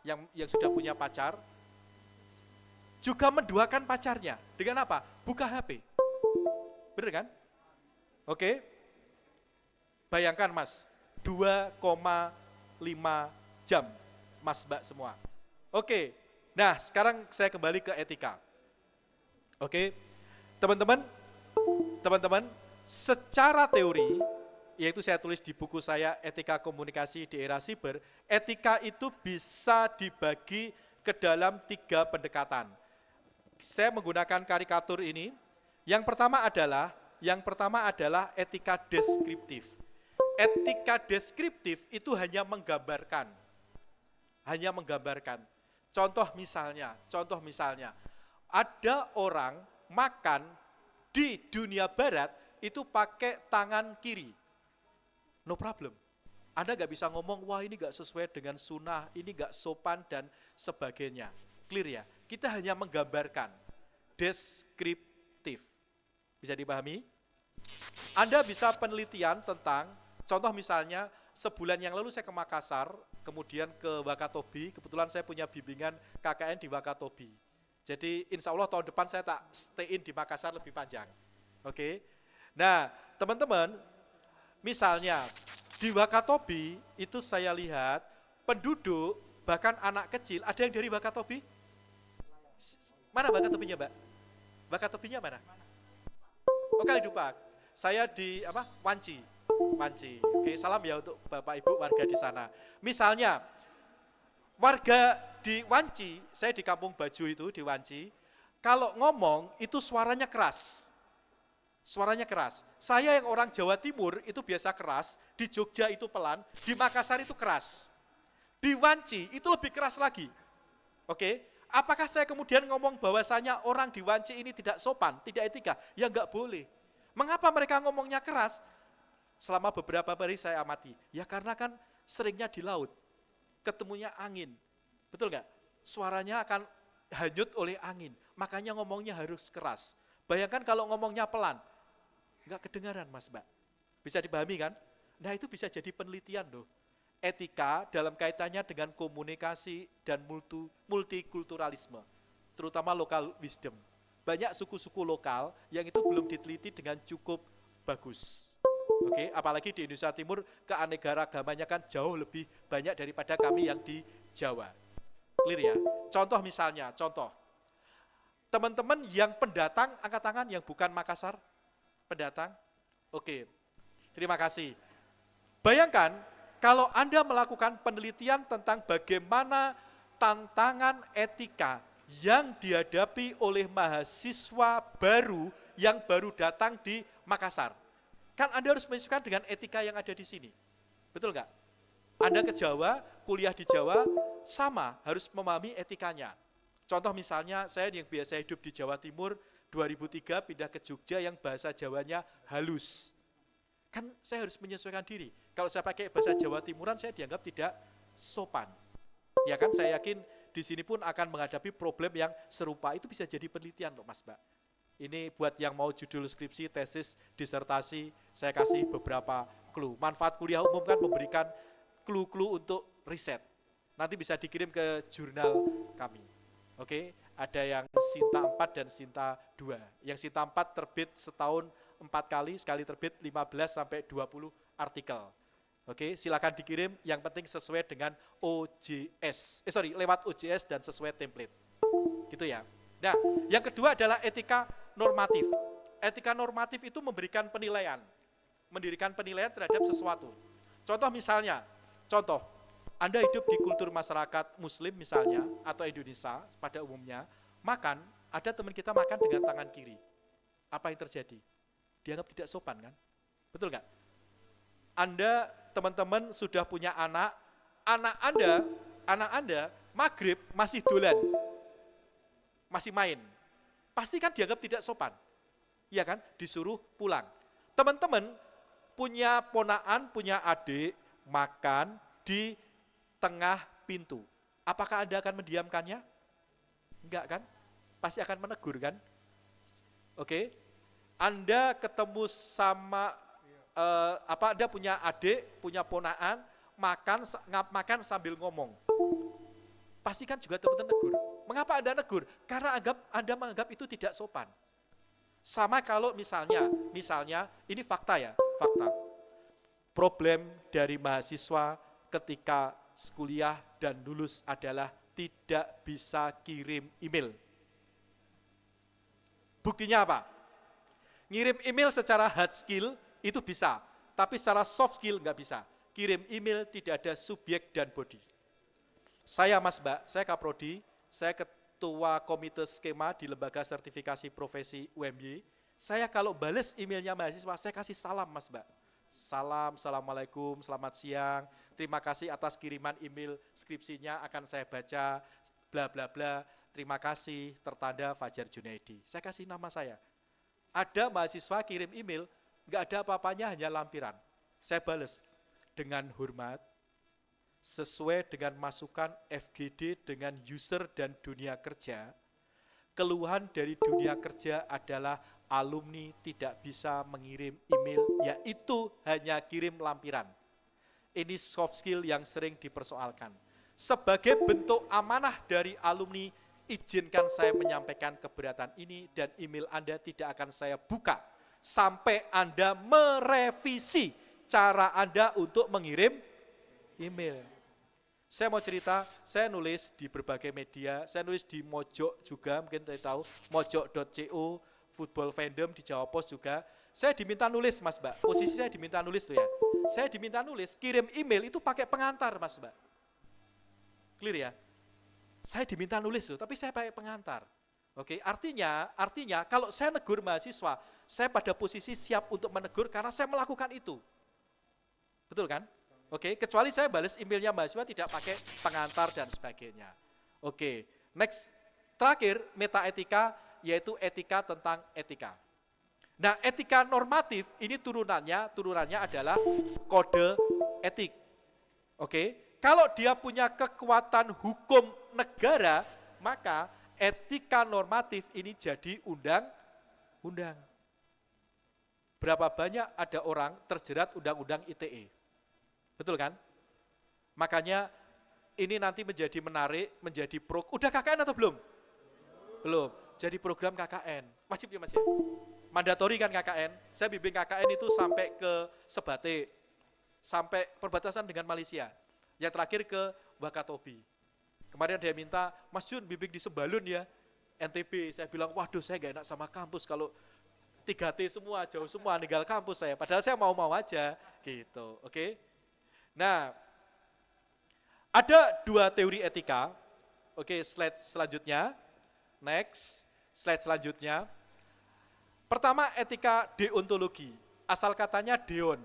yang sudah punya pacar, juga menduakan pacarnya. Dengan apa? Buka HP. Bener kan? Oke. Bayangkan Mas, 2,5 jam Mas Mbak semua. Oke. Nah, sekarang saya kembali ke etika. Oke. Teman-teman, secara teori, yaitu saya tulis di buku saya Etika Komunikasi di Era Siber, etika itu bisa dibagi ke dalam 3 pendekatan. Saya menggunakan karikatur ini. Yang pertama adalah etika deskriptif. Etika deskriptif itu hanya menggambarkan. Contoh misalnya, ada orang makan di dunia barat itu pakai tangan kiri. No problem. Anda nggak bisa ngomong, wah ini nggak sesuai dengan sunnah, ini nggak sopan dan sebagainya. Clear ya? Kita hanya menggambarkan, deskriptif. Bisa dipahami? Anda bisa penelitian tentang, contoh misalnya, sebulan yang lalu saya ke Makassar, kemudian ke Wakatobi, kebetulan saya punya bimbingan KKN di Wakatobi. Jadi insya Allah tahun depan saya tak stay in di Makassar lebih panjang. Oke? Nah, teman-teman, misalnya di Wakatobi itu saya lihat penduduk, bahkan anak kecil, ada yang dari Wakatobi? Mana Wakatobinya, Mbak? Wakatobinya mana? Oh, Kalidupak. Saya di Wanci. Oke, salam ya untuk Bapak Ibu warga di sana. Misalnya warga di Wanci, saya di Kampung Baju itu di Wanci, kalau ngomong itu suaranya keras. Saya yang orang Jawa Timur itu biasa keras, di Jogja itu pelan, di Makassar itu keras. Di Wanci itu lebih keras lagi. Oke, apakah saya kemudian ngomong bahwasanya orang di Wanci ini tidak sopan, tidak etika? Ya enggak boleh. Mengapa mereka ngomongnya keras? Selama beberapa hari saya amati, ya karena kan seringnya di laut, ketemunya angin, betul nggak? Suaranya akan hanyut oleh angin, makanya ngomongnya harus keras. Bayangkan kalau ngomongnya pelan, nggak kedengaran Mas Mbak. Bisa dipahami kan? Nah itu bisa jadi penelitian loh. Etika dalam kaitannya dengan komunikasi dan multikulturalisme, terutama local wisdom. Banyak suku-suku lokal yang itu belum diteliti dengan cukup bagus. Oke, apalagi di Indonesia Timur keanekaragamannya kan jauh lebih banyak daripada kami yang di Jawa. Clear ya? Contoh misalnya, teman-teman yang pendatang, angkat tangan yang bukan Makassar, pendatang. Oke, terima kasih. Bayangkan kalau Anda melakukan penelitian tentang bagaimana tantangan etika yang dihadapi oleh mahasiswa baru yang baru datang di Makassar. Kan Anda harus menyesuaikan dengan etika yang ada di sini. Betul nggak? Anda ke Jawa, kuliah di Jawa, sama harus memahami etikanya. Contoh misalnya saya yang biasa hidup di Jawa Timur, 2003 pindah ke Jogja yang bahasa Jawanya halus. Kan saya harus menyesuaikan diri. Kalau saya pakai bahasa Jawa Timuran saya dianggap tidak sopan. Ya kan, saya yakin di sini pun akan menghadapi problem yang serupa. Itu bisa jadi penelitian loh Mas Mbak. Ini buat yang mau judul skripsi, tesis, disertasi, saya kasih beberapa clue. Manfaat kuliah umum kan memberikan clue-clue untuk riset. Nanti bisa dikirim ke jurnal kami. Oke, ada yang Sinta 4 dan Sinta 2. Yang Sinta 4 terbit setahun 4 kali, sekali terbit 15 sampai 20 artikel. Oke, silakan dikirim, yang penting sesuai dengan lewat OJS dan sesuai template. Gitu ya. Nah, yang kedua adalah etika normatif. Etika normatif itu memberikan penilaian, mendirikan penilaian terhadap sesuatu. Contoh misalnya, Anda hidup di kultur masyarakat Muslim misalnya, atau Indonesia pada umumnya, makan, ada teman kita makan dengan tangan kiri. Apa yang terjadi? Dianggap tidak sopan kan? Betul nggak? Anda, teman-teman sudah punya anak Anda maghrib masih dolan, masih main. Pasti kan dianggap tidak sopan. Iya kan? Disuruh pulang. Teman-teman punya ponaan, punya adik, makan di tengah pintu. Apakah Anda akan mendiamkannya? Enggak kan? Pasti akan menegur kan? Oke. Anda ketemu sama Anda punya adik, punya ponaan, makan sambil ngomong. Pasti kan juga teman-teman negur. Mengapa Anda negur? Karena Anda menganggap itu tidak sopan. Sama kalau misalnya ini fakta ya, fakta. Problem dari mahasiswa ketika kuliah dan lulus adalah tidak bisa kirim email. Buktinya apa? Ngirim email secara hard skill itu bisa, tapi secara soft skill nggak bisa. Kirim email tidak ada subjek dan body. Saya Mas Mbak, saya Kaprodi, saya ketua komite skema di Lembaga Sertifikasi Profesi UMY. Saya kalau bales emailnya mahasiswa, saya kasih salam Mas Mbak. Salam, assalamualaikum, selamat siang, terima kasih atas kiriman email skripsinya, akan saya baca, bla bla bla, terima kasih, tertanda Fajar Junaidi. Saya kasih nama saya. Ada mahasiswa kirim email, nggak ada apa-apanya, hanya lampiran. Saya bales, dengan hormat, sesuai dengan masukan FGD dengan user dan dunia kerja, keluhan dari dunia kerja adalah alumni tidak bisa mengirim email, yaitu hanya kirim lampiran. Ini soft skill yang sering dipersoalkan. Sebagai bentuk amanah dari alumni, izinkan saya menyampaikan keberatan ini dan email Anda tidak akan saya buka sampai Anda merevisi cara Anda untuk mengirim email. Saya mau cerita, saya nulis di berbagai media, saya nulis di Mojok juga, mungkin saya tahu, mojok.co, Football Fandom di Jawa Post juga. Saya diminta nulis Mas Mbak, posisi saya diminta nulis tuh ya. Saya diminta nulis, kirim email itu pakai pengantar Mas Mbak. Clear ya? Saya diminta nulis tuh, tapi saya pakai pengantar. Oke, artinya kalau saya negur mahasiswa, saya pada posisi siap untuk menegur karena saya melakukan itu. Betul kan? Oke, kecuali saya balas emailnya mahasiswa tidak pakai pengantar dan sebagainya. Oke, next. Terakhir, meta etika, yaitu etika tentang etika. Nah, etika normatif ini turunannya adalah kode etik. Oke, kalau dia punya kekuatan hukum negara, maka etika normatif ini jadi undang-undang. Berapa banyak ada orang terjerat undang-undang ITE? Betul kan? Makanya ini nanti menjadi menarik, menjadi udah KKN atau belum? Belum. Jadi program KKN. Wajib ya Mas ya? Mandatori kan KKN. Saya bimbing KKN itu sampai ke Sebate, sampai perbatasan dengan Malaysia. Yang terakhir ke Wakatobi. Kemarin dia minta, Mas Jun bimbing di Sembalun ya, NTB. Saya bilang, waduh saya gak enak sama kampus kalau 3T semua, jauh semua, ninggal kampus saya. Padahal saya mau-mau aja, gitu. Oke. Nah, ada 2 teori etika. Oke, slide selanjutnya. Next, slide selanjutnya. Pertama, etika deontologi. Asal katanya deon.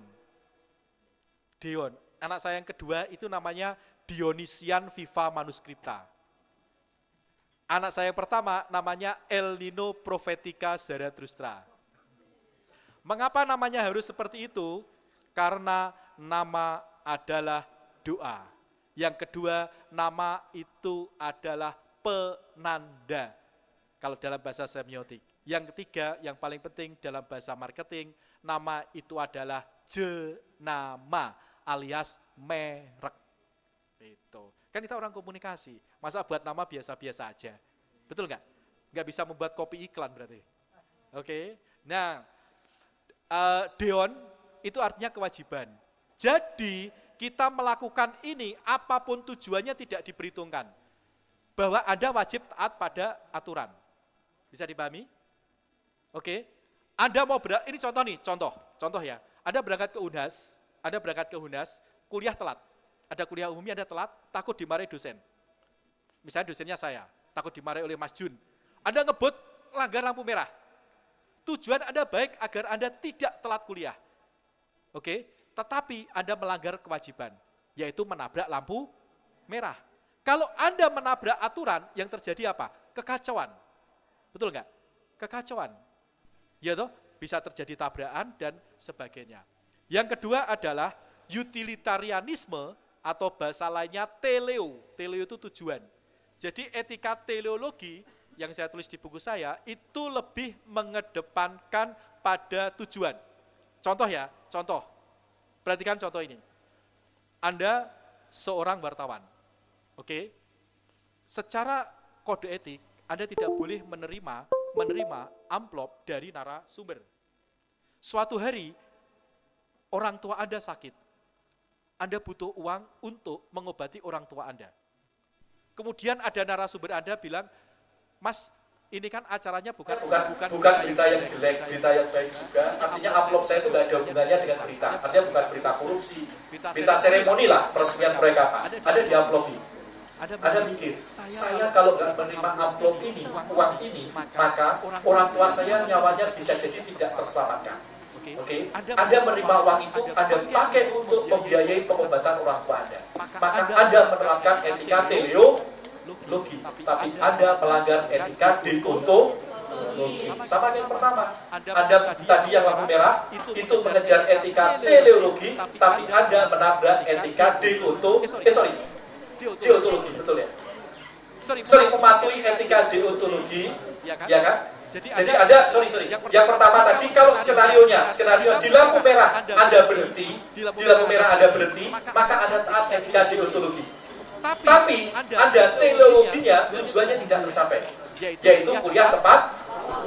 Deon. Anak saya yang kedua itu namanya Dionysian Viva Manuscripta. Anak saya yang pertama namanya El Nino Prophetica Zarathustra. Mengapa namanya harus seperti itu? Karena nama adalah doa. Yang kedua, nama itu adalah penanda. Kalau dalam bahasa semiotik. Yang ketiga, yang paling penting dalam bahasa marketing, nama itu adalah jenama alias merek. Itu. Kan kita orang komunikasi, masa buat nama biasa-biasa aja. Betul nggak? Nggak bisa membuat kopi iklan berarti. Oke. Nah, deon itu artinya kewajiban. Jadi kita melakukan ini apapun tujuannya tidak diperhitungkan. Bahwa Anda wajib taat pada aturan. Bisa dipahami? Oke. Anda mau ini contoh nih, contoh ya. Anda berangkat ke UNHAS, kuliah telat. Ada kuliah umumnya Anda telat, takut dimarahi dosen. Misalnya dosennya saya, takut dimarahi oleh Mas Jun. Anda ngebut, langgar lampu merah. Tujuan Anda baik agar Anda tidak telat kuliah. Oke, tetapi Anda melanggar kewajiban, yaitu menabrak lampu merah. Kalau Anda menabrak aturan, yang terjadi apa? Kekacauan. Betul nggak? Kekacauan. Ya toh, bisa terjadi tabrakan dan sebagainya. Yang kedua adalah utilitarianisme atau bahasa lainnya teleo. Teleo itu tujuan. Jadi etika teleologi yang saya tulis di buku saya itu lebih mengedepankan pada tujuan. Contoh ya, contoh. Perhatikan contoh ini. Anda seorang wartawan. Oke. Secara kode etik Anda tidak boleh menerima amplop dari narasumber. Suatu hari orang tua Anda sakit. Anda butuh uang untuk mengobati orang tua Anda. Kemudian ada narasumber Anda bilang, Mas, ini kan acaranya bukan berita yang jelek, berita yang baik juga. Artinya amplop saya itu nggak ada hubungannya dengan berita. Artinya bukan berita korupsi, berita seremoni lah, peresmian proyek apa. Ada di amplop ini. Ada mikir, saya kalau nggak menerima amplop ini, uang ini, maka orang tua saya nyawanya bisa jadi tidak terselamatkan. Oke, Anda menerima uang itu, Anda pakai untuk membiayai pengobatan orang tua Anda. Maka Anda menerapkan etika teleologi, tapi Anda melanggar etika deontologi. Sama yang pertama, Anda tadi yang lampu merah, itu mengejar etika teleologi, tapi Anda menabrak etika deontologi, betul ya? Sorry, mematuhi etika deontologi, ya kan? Jadi ada, yang pertama tadi kalau skenario di lampu merah Anda berhenti, maka Anda taat etika deontologi. Tapi Anda teleologinya tujuannya tidak tercapai, yaitu kuliah tepat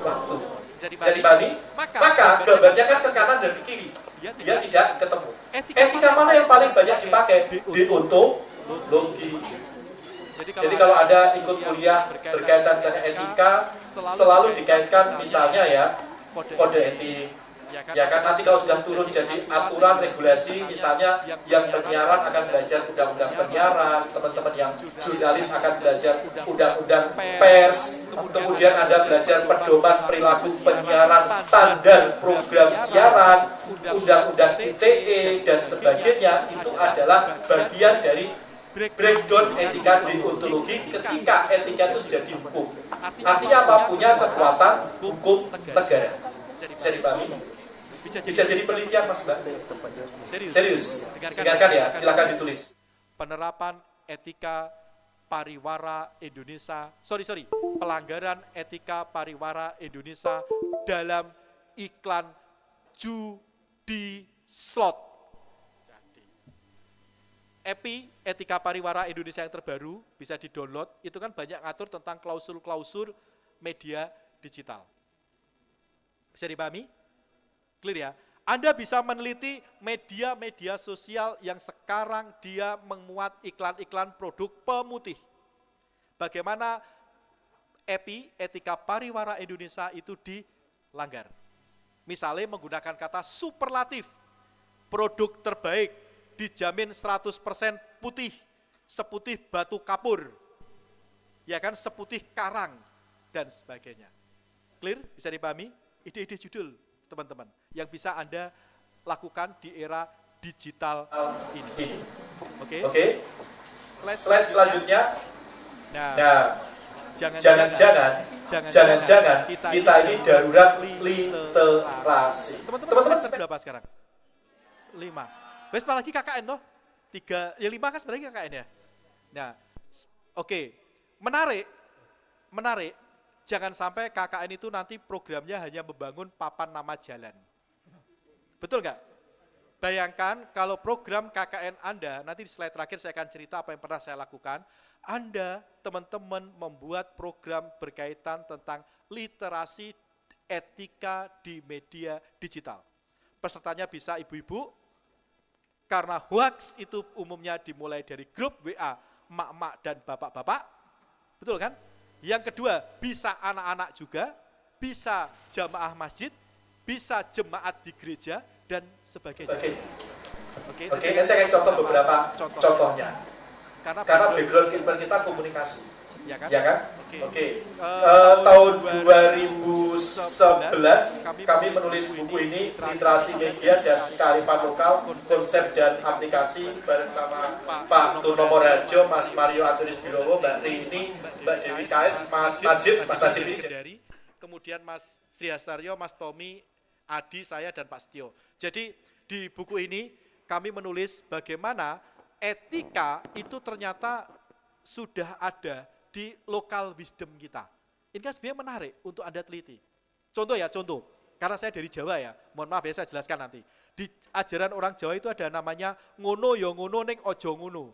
waktu. Jadi Bani, maka gambarnya kan ke kanan dan ke kiri, dia tidak ketemu. Etika mana yang paling banyak dipakai? Deontologi. Jadi kalau Anda ikut kuliah berkaitan dengan etika, selalu dikaitkan misalnya ya, kode etik. Ya kan, nanti kalau sudah turun jadi aturan, regulasi, misalnya yang penyiaran akan belajar undang-undang penyiaran, teman-teman yang jurnalis akan belajar undang-undang pers, kemudian Anda belajar pedoman perilaku penyiaran, standar program siaran, undang-undang ITE, dan sebagainya, itu adalah bagian dari breakdown etika deontologi ketika etika itu jadi hukum. Artinya apa? Punya kekuatan hukum negara. Bisa dipahami? Bisa jadi penelitian Mas Mbak? Serius? Dengarkan ya, silakan ditulis. Penerapan etika pariwara Indonesia, pelanggaran etika pariwara Indonesia dalam iklan judi slot. Etika pariwara Indonesia yang terbaru bisa di-download, itu kan banyak ngatur tentang klausul-klausul media digital. Bisa dipahami? Clear ya? Anda bisa meneliti media-media sosial yang sekarang dia memuat iklan-iklan produk pemutih. bagaimana etika pariwara Indonesia itu dilanggar. Misalnya menggunakan kata superlatif, produk terbaik, dijamin 100% putih, seputih batu kapur, ya kan, seputih karang, dan sebagainya. Clear? Bisa dipahami? Ide-ide judul, teman-teman, yang bisa Anda lakukan di era digital ini. Oke. Slide selanjutnya. Nah, jangan-jangan kita ini darurat literasi. Teman-teman berapa sekarang? 5. Wes lagi KKN toh? 3, ya 5 kan sebenarnya KKN ya. Nah, oke. Menarik. Jangan sampai KKN itu nanti programnya hanya membangun papan nama jalan. Betul nggak? Bayangkan kalau program KKN Anda, nanti di slide terakhir saya akan cerita apa yang pernah saya lakukan. Anda, teman-teman, membuat program berkaitan tentang literasi etika di media digital. Pesertanya bisa ibu-ibu, karena hoax itu umumnya dimulai dari grup WA, emak-emak dan bapak-bapak, betul kan? Yang kedua, bisa anak-anak juga, bisa jamaah masjid, bisa jemaat di gereja, dan sebagainya. Oke, saya akan contoh beberapa contohnya. Karena background kita komunikasi. Ya kan? Oke. Tahun 2011 kami menulis buku ini, Literasi Media dan Kearifan Lokal, Konsep dan Aplikasi, bareng sama Pak Tono Morharjo, Mas Mario Antonis Birowo, Mbak Rini, Mbak Dewi KS, Mas Najib ini. Kemudian Mas Sri Hastaryo, Mas Tommy, Adi, saya, dan Pak Setio. Jadi di buku ini kami menulis bagaimana etika itu ternyata sudah ada di lokal wisdom kita. Ini kan sebenarnya menarik untuk Anda teliti. Contoh, karena saya dari Jawa ya, mohon maaf ya saya jelaskan nanti. Di ajaran orang Jawa itu ada namanya ngono ya ngono ning ojo ngono.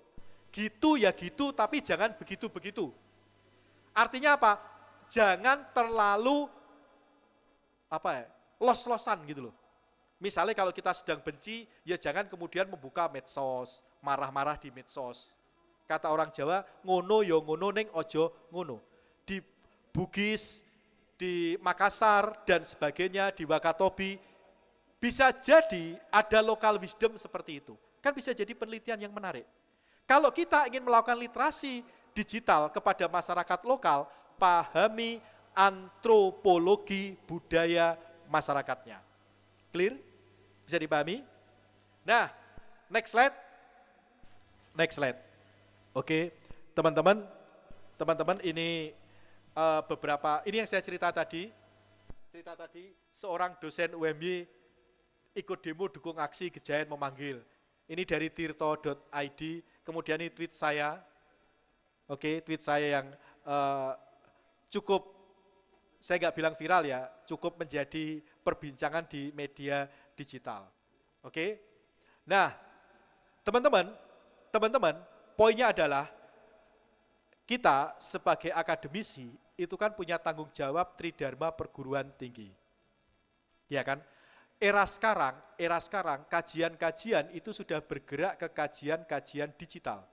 Gitu ya gitu tapi jangan begitu-begitu. Artinya apa? Jangan terlalu los-losan gitu loh. Misalnya kalau kita sedang benci, ya jangan kemudian membuka medsos, marah-marah di medsos. Kata orang Jawa, ngono yo ngono ning ojo ngono. Di Bugis, di Makassar dan sebagainya, di Wakatobi, bisa jadi ada local wisdom seperti itu. Kan bisa jadi penelitian yang menarik. Kalau kita ingin melakukan literasi digital kepada masyarakat lokal, pahami antropologi budaya masyarakatnya. Clear? Bisa dipahami? Nah, next slide. Oke, teman-teman ini beberapa, ini yang saya cerita tadi, seorang dosen UMY ikut demo dukung aksi Gejayan memanggil. Ini dari tirto.id, kemudian ini tweet saya, tweet saya yang cukup, saya nggak bilang viral ya, cukup menjadi perbincangan di media digital. Nah, teman-teman, poinnya adalah kita sebagai akademisi itu kan punya tanggung jawab tridharma perguruan tinggi. Ya kan? Era sekarang kajian-kajian itu sudah bergerak ke kajian-kajian digital.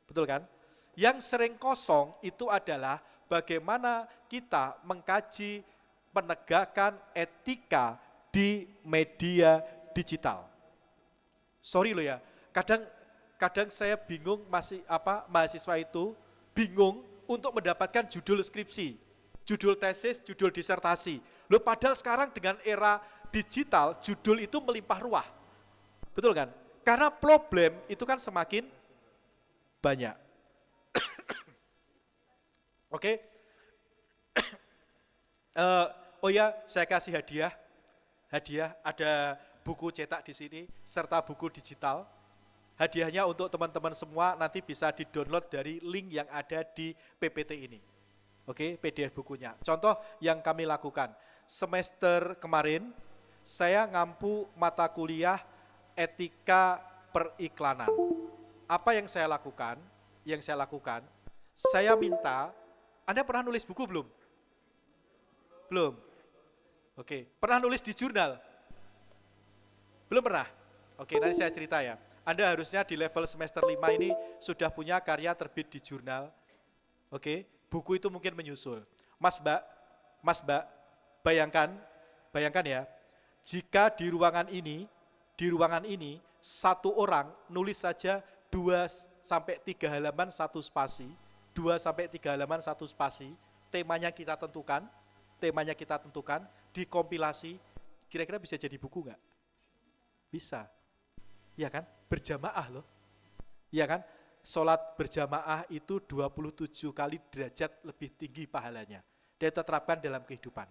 Betul kan? Yang sering kosong itu adalah bagaimana kita mengkaji penegakan etika di media digital. Sorry loh ya, kadang saya bingung mahasiswa itu bingung untuk mendapatkan judul skripsi, judul tesis, judul disertasi. Loh padahal sekarang dengan era digital judul itu melimpah ruah. Betul kan? Karena problem itu kan semakin banyak. Oh ya, saya kasih hadiah ada buku cetak di sini serta buku digital. Hadiahnya untuk teman-teman semua nanti bisa di-download dari link yang ada di PPT ini. PDF bukunya. Contoh yang kami lakukan. Semester kemarin saya ngampu mata kuliah etika periklanan. Apa yang saya lakukan? Saya minta, Anda pernah nulis buku belum? Belum? Pernah nulis di jurnal? Belum pernah? Nanti saya cerita ya. Anda harusnya di level semester 5 ini sudah punya karya terbit di jurnal. Oke, buku itu mungkin menyusul. Mas Mbak, bayangkan ya, jika di ruangan ini satu orang nulis saja 2-3 halaman satu spasi, 2-3 halaman satu spasi, temanya kita tentukan, dikompilasi, kira-kira bisa jadi buku nggak? Bisa, ya kan? Berjamaah loh, ya kan? Sholat berjamaah itu 27 kali derajat lebih tinggi pahalanya. Dan itu terapkan dalam kehidupan.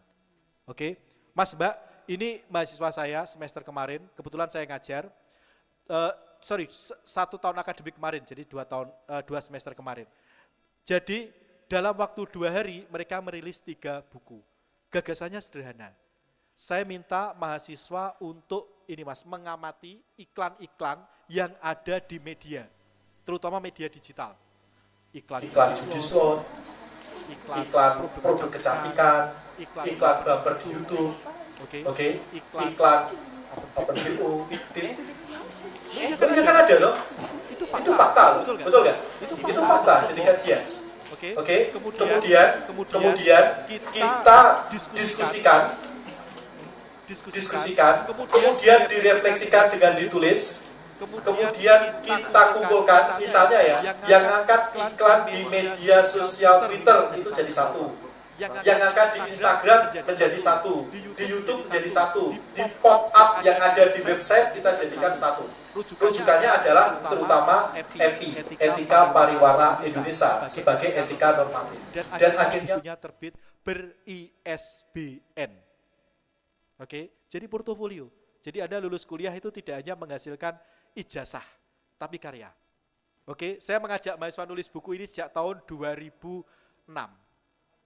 Oke, Mas Mbak, ini mahasiswa saya semester kemarin, kebetulan saya ngajar, 1 tahun akademik kemarin, jadi 2 semester kemarin. Jadi dalam waktu 2 hari mereka merilis 3 buku. Gagasannya sederhana. Saya minta mahasiswa untuk ini Mas, mengamati iklan-iklan yang ada di media, terutama media digital. Iklan judis loan, iklan produk kecantikan, iklan bumper di YouTube, iklan open BO, ini kan ada loh. Itu fakta loh, betul nggak? Itu fakta jadi kajian. Oke, kemudian kita diskusikan, kemudian direfleksikan dengan ditulis, kemudian kita kumpulkan, misalnya ya, yang angkat iklan di media sosial Twitter itu jadi satu, yang angkat di Instagram menjadi satu, di YouTube menjadi satu, di pop-up yang ada di website kita jadikan satu. Rujukannya adalah terutama etika pariwara Indonesia sebagai etika normatif. Dan akhirnya terbit ber-ISBN. Oke, jadi portofolio. Jadi Anda lulus kuliah itu tidak hanya menghasilkan ijazah, tapi karya. Oke, saya mengajak mahasiswa nulis buku ini sejak tahun 2006.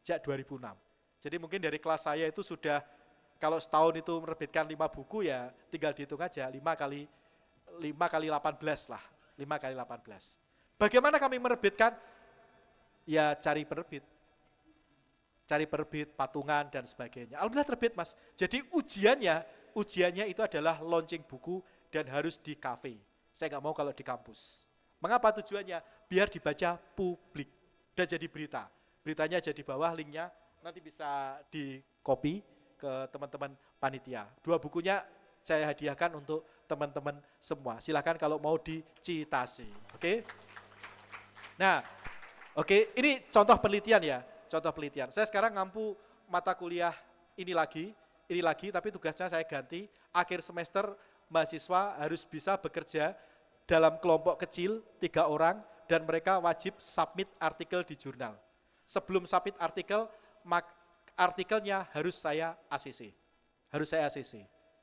Sejak 2006. Jadi mungkin dari kelas saya itu sudah, kalau setahun itu menerbitkan 5 buku ya tinggal dihitung aja, 5 kali 18 lah, 5 kali 18. Bagaimana kami menerbitkan? Ya cari penerbit, patungan dan sebagainya. Alhamdulillah terbit Mas. Jadi ujiannya itu adalah launching buku dan harus di kafe. Saya nggak mau kalau di kampus. Mengapa tujuannya? Biar dibaca publik dan jadi berita. Beritanya jadi bawah, linknya nanti bisa di copy ke teman-teman panitia. 2 bukunya saya hadiahkan untuk teman-teman semua. Silakan kalau mau dicitasi. Oke? Nah, oke, ini contoh penelitian ya. Contoh penelitian. Saya sekarang ngampu mata kuliah ini lagi, tapi tugasnya saya ganti. Akhir semester mahasiswa harus bisa bekerja dalam kelompok kecil 3 orang dan mereka wajib submit artikel di jurnal. Sebelum submit artikelnya harus saya ACC.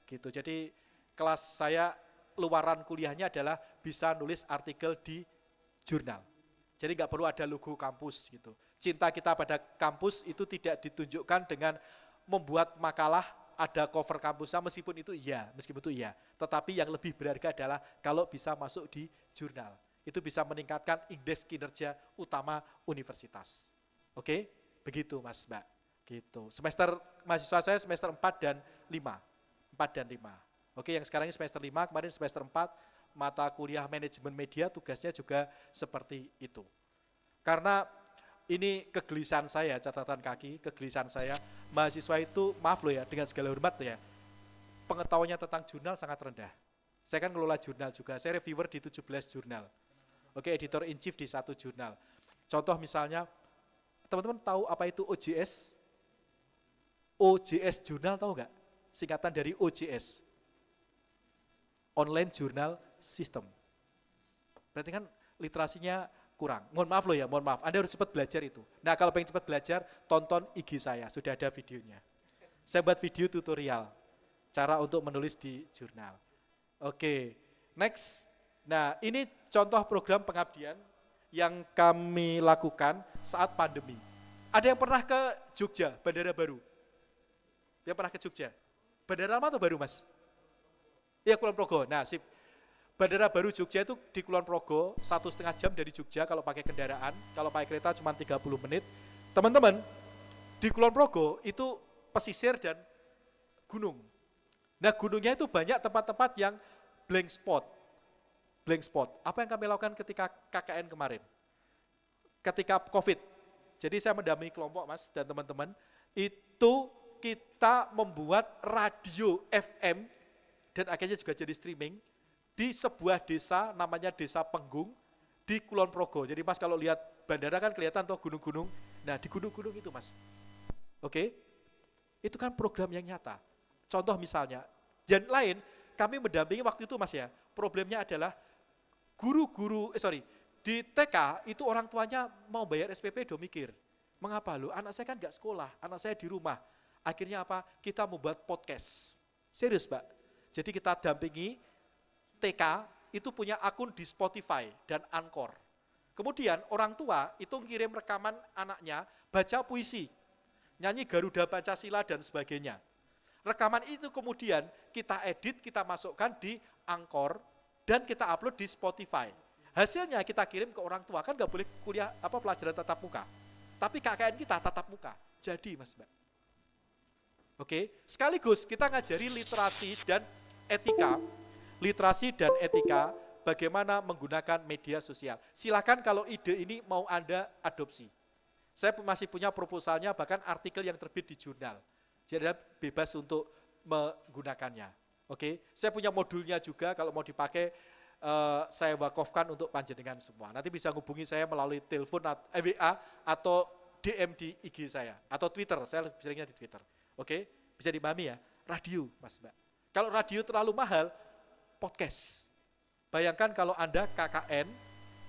Gitu. Jadi kelas saya luaran kuliahnya adalah bisa nulis artikel di jurnal. Jadi nggak perlu ada logo kampus gitu. Cinta kita pada kampus itu tidak ditunjukkan dengan membuat makalah ada cover kampusnya meskipun itu iya. Tetapi yang lebih berharga adalah kalau bisa masuk di jurnal. Itu bisa meningkatkan indeks kinerja utama universitas. Oke? Begitu Mas Mbak. Gitu. Semester mahasiswa saya semester 4 dan 5. Oke, yang sekarang ini semester 5, kemarin semester 4, mata kuliah manajemen media tugasnya juga seperti itu. Karena ini kegelisahan saya, catatan kaki, mahasiswa itu, maaf loh ya, dengan segala hormat ya, pengetahuannya tentang jurnal sangat rendah. Saya kan ngelola jurnal juga, saya reviewer di 17 jurnal. Oke, editor in chief di 1 jurnal. Contoh misalnya, teman-teman tahu apa itu OJS? OJS jurnal tahu nggak? Singkatan dari OJS. Online Journal System. Berarti kan literasinya kurang. Mohon maaf. Anda harus cepat belajar itu. Nah, kalau pengen cepat belajar, tonton IG saya, sudah ada videonya. Saya buat video tutorial, cara untuk menulis di jurnal. Oke, next. Nah, ini contoh program pengabdian yang kami lakukan saat pandemi. Ada yang pernah ke Jogja, Bandara Baru? Dia pernah ke Jogja? Bandara lama atau baru, Mas? Ya, Kulon Progo. Nah, sip. Bandara Baru Jogja itu di Kulon Progo, 1,5 jam dari Jogja kalau pakai kendaraan, kalau pakai kereta cuma 30 menit. Teman-teman, di Kulon Progo itu pesisir dan gunung. Nah, gunungnya itu banyak tempat-tempat yang blank spot. Apa yang kami lakukan ketika KKN kemarin? Ketika COVID, Jadi saya mendampingi kelompok Mas dan teman-teman, itu kita membuat radio FM dan akhirnya juga jadi streaming di sebuah desa namanya Desa Penggung di Kulon Progo. Jadi Mas kalau lihat bandara kan kelihatan tuh gunung-gunung. Nah di gunung-gunung itu Mas. Oke? Itu kan program yang nyata. Contoh misalnya, dan lain kami mendampingi waktu itu Mas ya. Problemnya adalah di TK itu orang tuanya mau bayar SPP do mikir. Mengapa lu? Anak saya kan gak sekolah, anak saya di rumah. Akhirnya apa? Kita membuat podcast. Serius Pak. Jadi kita dampingi TK itu punya akun di Spotify dan Anchor. Kemudian orang tua itu ngirim rekaman anaknya baca puisi, nyanyi Garuda Pancasila dan sebagainya. Rekaman itu kemudian kita edit, kita masukkan di Anchor dan kita upload di Spotify. Hasilnya kita kirim ke orang tua, kan nggak boleh kuliah pelajaran tatap muka. Tapi KKN kita tatap muka. Jadi Mas Mbak. Oke, sekaligus kita ngajari literasi dan etika. Literasi dan etika bagaimana menggunakan media sosial. Silakan kalau ide ini mau Anda adopsi. Saya masih punya proposalnya, bahkan artikel yang terbit di jurnal. Jadi Anda bebas untuk menggunakannya. Oke, saya punya modulnya juga, kalau mau dipakai saya wakafkan untuk panjenengan semua. Nanti bisa hubungi saya melalui telepon WA atau DM di IG saya atau Twitter. Saya seringnya di Twitter. Oke, bisa dipahami ya? Radio, Mas Mbak. Kalau radio terlalu mahal, podcast. Bayangkan kalau Anda KKN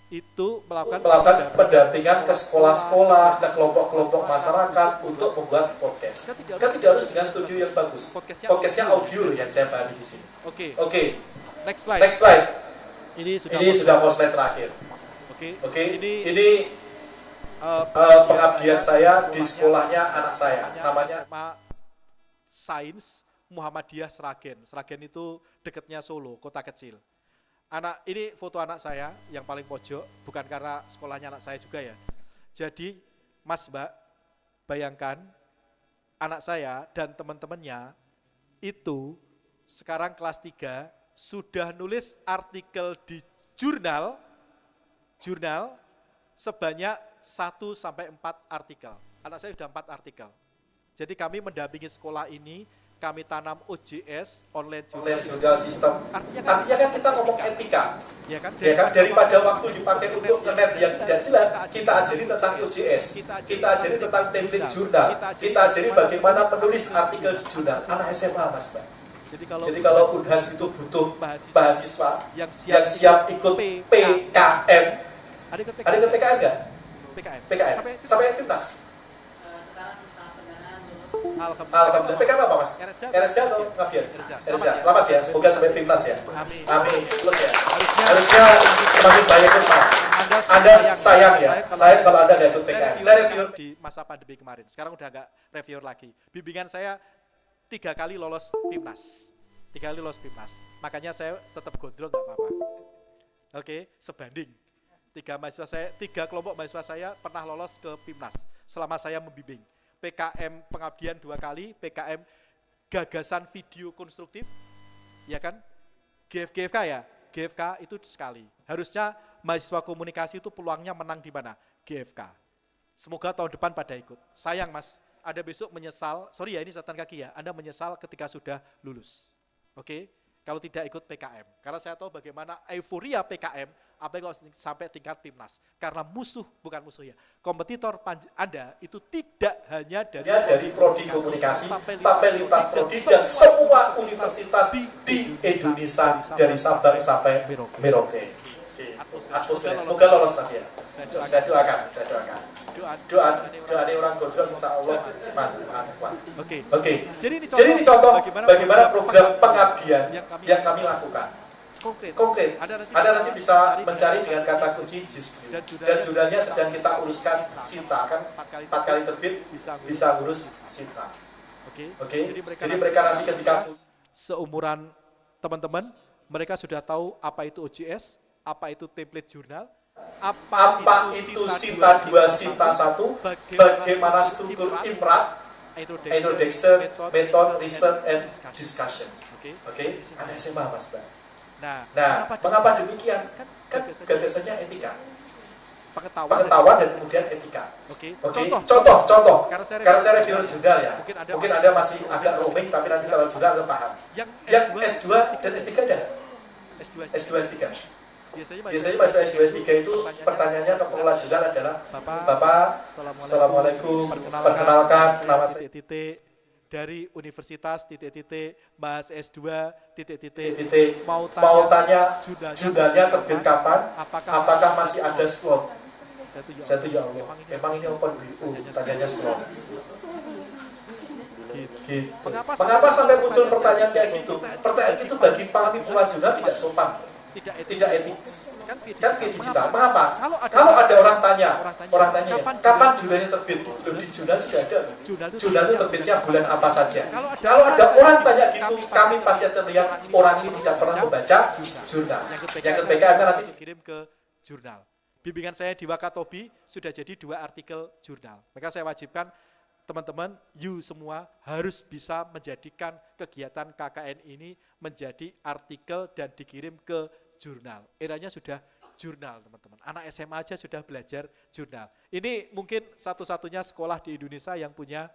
itu melakukan pendampingan ke sekolah-sekolah, ke kelompok-kelompok masyarakat untuk membuat podcast. Kan tidak harus dengan studio yang bagus. Podcastnya audio loh yang saya pahami di sini. Oke. Next slide. Next slide. Ini sudah mau slide terakhir. Oke. Ini pengabdian saya di sekolahnya anak saya. Namanya Sains Muhammadiyah Sragen. Sragen itu dekatnya Solo, kota kecil. Ini foto anak saya yang paling pojok, bukan karena sekolahnya anak saya juga ya. Jadi Mas Mbak, bayangkan anak saya dan teman-temannya itu sekarang kelas 3 sudah nulis artikel di jurnal sebanyak 1-4 artikel. Anak saya sudah 4 artikel. Jadi kami mendampingi sekolah ini, kami tanam OJS, online journal system. Artinya kan kita ngomong etika. Ya kan? Daripada waktu dipakai untuk nge-net yang tidak jelas, kita ajari tentang OJS, kita ajari tentang template jurnal, kita ajari bagaimana menulis artikel di jurnal. Anak SMA Mas Mbak. Jadi kalau Unhas itu butuh mahasiswa yang siap ikut PKM. Ada ikut PKM nggak? PKM. Sampai aktivitas. Alhamdulillah. PKM apa Mas? RSA atau Ngabian? RSA. Selamat ya. Semoga sampai Pimnas ya. Amin. Plus ya. Harusnya semakin banyak Mas. Anda sayang ya. Sayang kalau Anda nggak ikut PKM. Saya review di masa pandemi kemarin. Sekarang udah nggak review lagi. Bimbingan saya 3 kali lolos Pimnas. 3 kali lolos Pimnas. Makanya saya tetap gondrong nggak apa-apa. Oke, sebanding. 3 kelompok mahasiswa saya pernah lolos ke Pimnas selama saya membimbing. PKM pengabdian 2 kali, PKM gagasan video konstruktif, ya kan? GFK ya, GFK itu sekali. Harusnya mahasiswa komunikasi itu peluangnya menang di mana? GFK. Semoga tahun depan pada ikut. Sayang Mas, Anda besok menyesal, sorry ya ini catatan kaki ya, Anda menyesal ketika sudah lulus. Oke? Kalau tidak ikut PKM. Karena saya tahu bagaimana euforia PKM, apalagi kalau sampai tingkat Pimnas. Karena bukan musuh ya, kompetitor Anda itu tidak hanya dari prodi komunikasi, tapi lintas prodi dan semua universitas di Indonesia dari Sabang sampai Merauke. Semoga lolos nanti ya. Saya doakan. Doa orang gondrong insya Allah kuat. Oke. Jadi ini contoh bagaimana program pengabdian yang kami lakukan. Konkret. Anda nanti bisa mencari dengan kata kunci JISQ. Dan jurnalnya sedang kita uruskan Sinta, kan 4 kali terbit bisa urus Sinta. Oke. Jadi mereka nanti ketika seumuran teman-teman, mereka sudah tahu apa itu OJS, apa itu template jurnal, apa itu Sinta 2, Sinta 1, bagaimana struktur IMRAT, introduction, method, research, and discussion. Oke. Anak SMA Mas Mbak. Nah, mengapa demikian? Kan gagasannya etika. pengetahuan dan kemudian etika. Oke. Contoh. Karena saya reviewer jurnal ya. Mungkin Anda masih agak roaming, tapi nanti kalau jurnal Anda paham. Yang S2 dan S3 ada? S2, S3. Biasanya mahasiswa S2, S3 itu pertanyaannya ke pengelola jurnal adalah, Bapak, Assalamualaikum, perkenalkan nama saya dari universitas Mas S2 mau tanya jurnalnya terbit kapan, apakah masih ada slot? Saya tuh ya Allah, emang ini open BU, tanyanya slot. Gitu. Mengapa sampai muncul pertanyaan kayak gitu? Pertanyaan itu bagi kami pengelola jurnal tidak sopan, tidak etis. Kan via digital. Mengapa? Kalau ada orang tanya ya, kapan jurnalnya terbit? Di jurnal sudah ada. Jurnal itu terbitnya bulan apa saja. Kalau ada orang tanya gitu, kami pasti terlihat orang ini tidak pernah membaca jurnal. Yang ketiga nanti kirim ke jurnal. Bimbingan saya di Wakatobi sudah jadi 2 artikel jurnal. Maka saya wajibkan teman-teman, you semua harus bisa menjadikan kegiatan KKN ini menjadi artikel dan dikirim ke jurnal. Eranya sudah jurnal, teman-teman. Anak SMA aja sudah belajar jurnal. Ini mungkin satu-satunya sekolah di Indonesia yang punya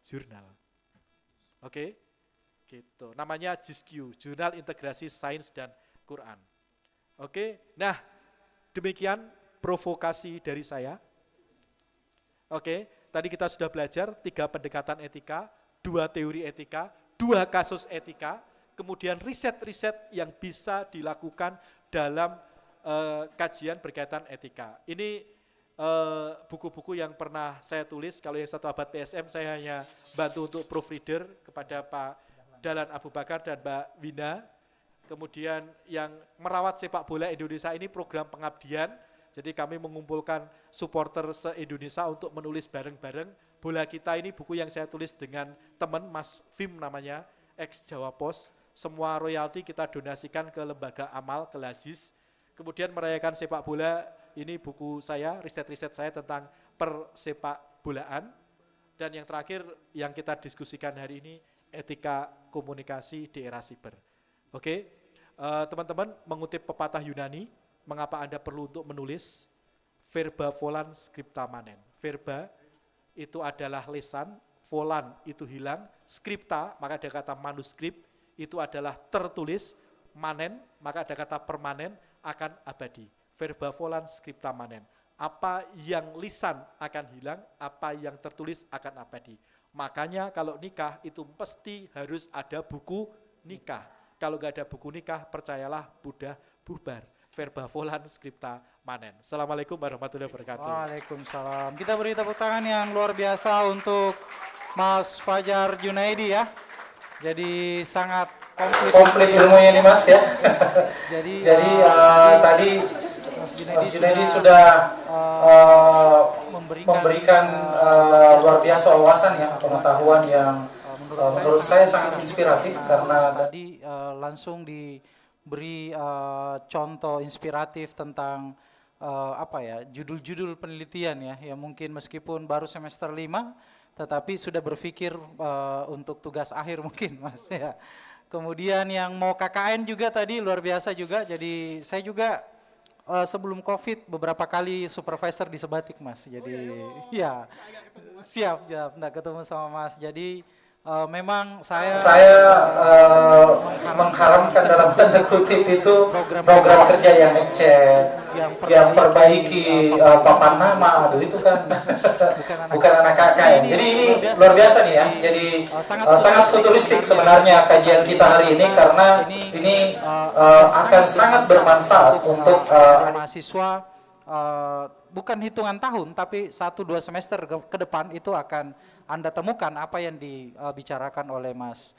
jurnal. Oke? Gitu. Namanya JISQ, Jurnal Integrasi Sains dan Quran. Oke? Nah, demikian provokasi dari saya. Oke, tadi kita sudah belajar 3 pendekatan etika, 2 teori etika, 2 kasus etika, kemudian riset-riset yang bisa dilakukan dalam kajian berkaitan etika. Ini buku-buku yang pernah saya tulis. Kalau yang 1 abad TSM saya hanya bantu untuk proofreader kepada Pak Dahlan Abu Bakar dan Mbak Wina. Kemudian yang merawat sepak bola Indonesia ini program pengabdian. Jadi kami mengumpulkan supporter se-Indonesia untuk menulis bareng-bareng. Bola kita ini buku yang saya tulis dengan teman, Mas Vim namanya, ex-Jawa Pos. Semua royalti kita donasikan ke lembaga amal, ke Lazis. Kemudian merayakan sepak bola, ini buku saya, riset-riset saya tentang persepak bolaan. Dan yang terakhir yang kita diskusikan hari ini, etika komunikasi di era siber. Oke, teman-teman mengutip pepatah Yunani, mengapa Anda perlu untuk menulis? Verba volan scripta manen. Verba itu adalah lesan, volan itu hilang, scripta maka ada kata manuskrip, itu adalah tertulis, manen maka ada kata permanen, akan abadi. Verba volan scripta manen. Apa yang lisan akan hilang, apa yang tertulis akan abadi. Makanya kalau nikah itu pasti harus ada buku nikah. Kalau nggak ada buku nikah, percayalah mudah bubar. Verba volan scripta manen. Assalamualaikum warahmatullahi wabarakatuh. Waalaikumsalam. Kita beri tepuk tangan yang luar biasa untuk Mas Fajar Junaidi ya. Jadi sangat komplit ilmunya nih Mas ya. Jadi tadi Mas Junaidi sudah memberikan luar biasa wawasan ya, pengetahuan yang menurut saya sangat inspiratif karena tadi langsung diberi contoh inspiratif tentang judul-judul penelitian ya mungkin meskipun baru semester 5 tetapi sudah berpikir untuk tugas akhir mungkin Mas ya. Kemudian yang mau KKN juga tadi luar biasa juga. Jadi saya juga sebelum COVID beberapa kali supervisor di Sebatik Mas. Jadi ya siap enggak ketemu sama Mas. Jadi memang saya mengharamkan dalam tanda kutip itu program kerja yang ngecek, yang perbaiki papan nama, aduh itu kan bukan anak KKN. Jadi ini luar biasa nih ya. Jadi sangat futuristik sebenarnya kajian kita hari ini karena ini akan sangat bermanfaat untuk mahasiswa. Bukan hitungan tahun, tapi 1-2 semester ke depan itu akan Anda temukan apa yang dibicarakan oleh Mas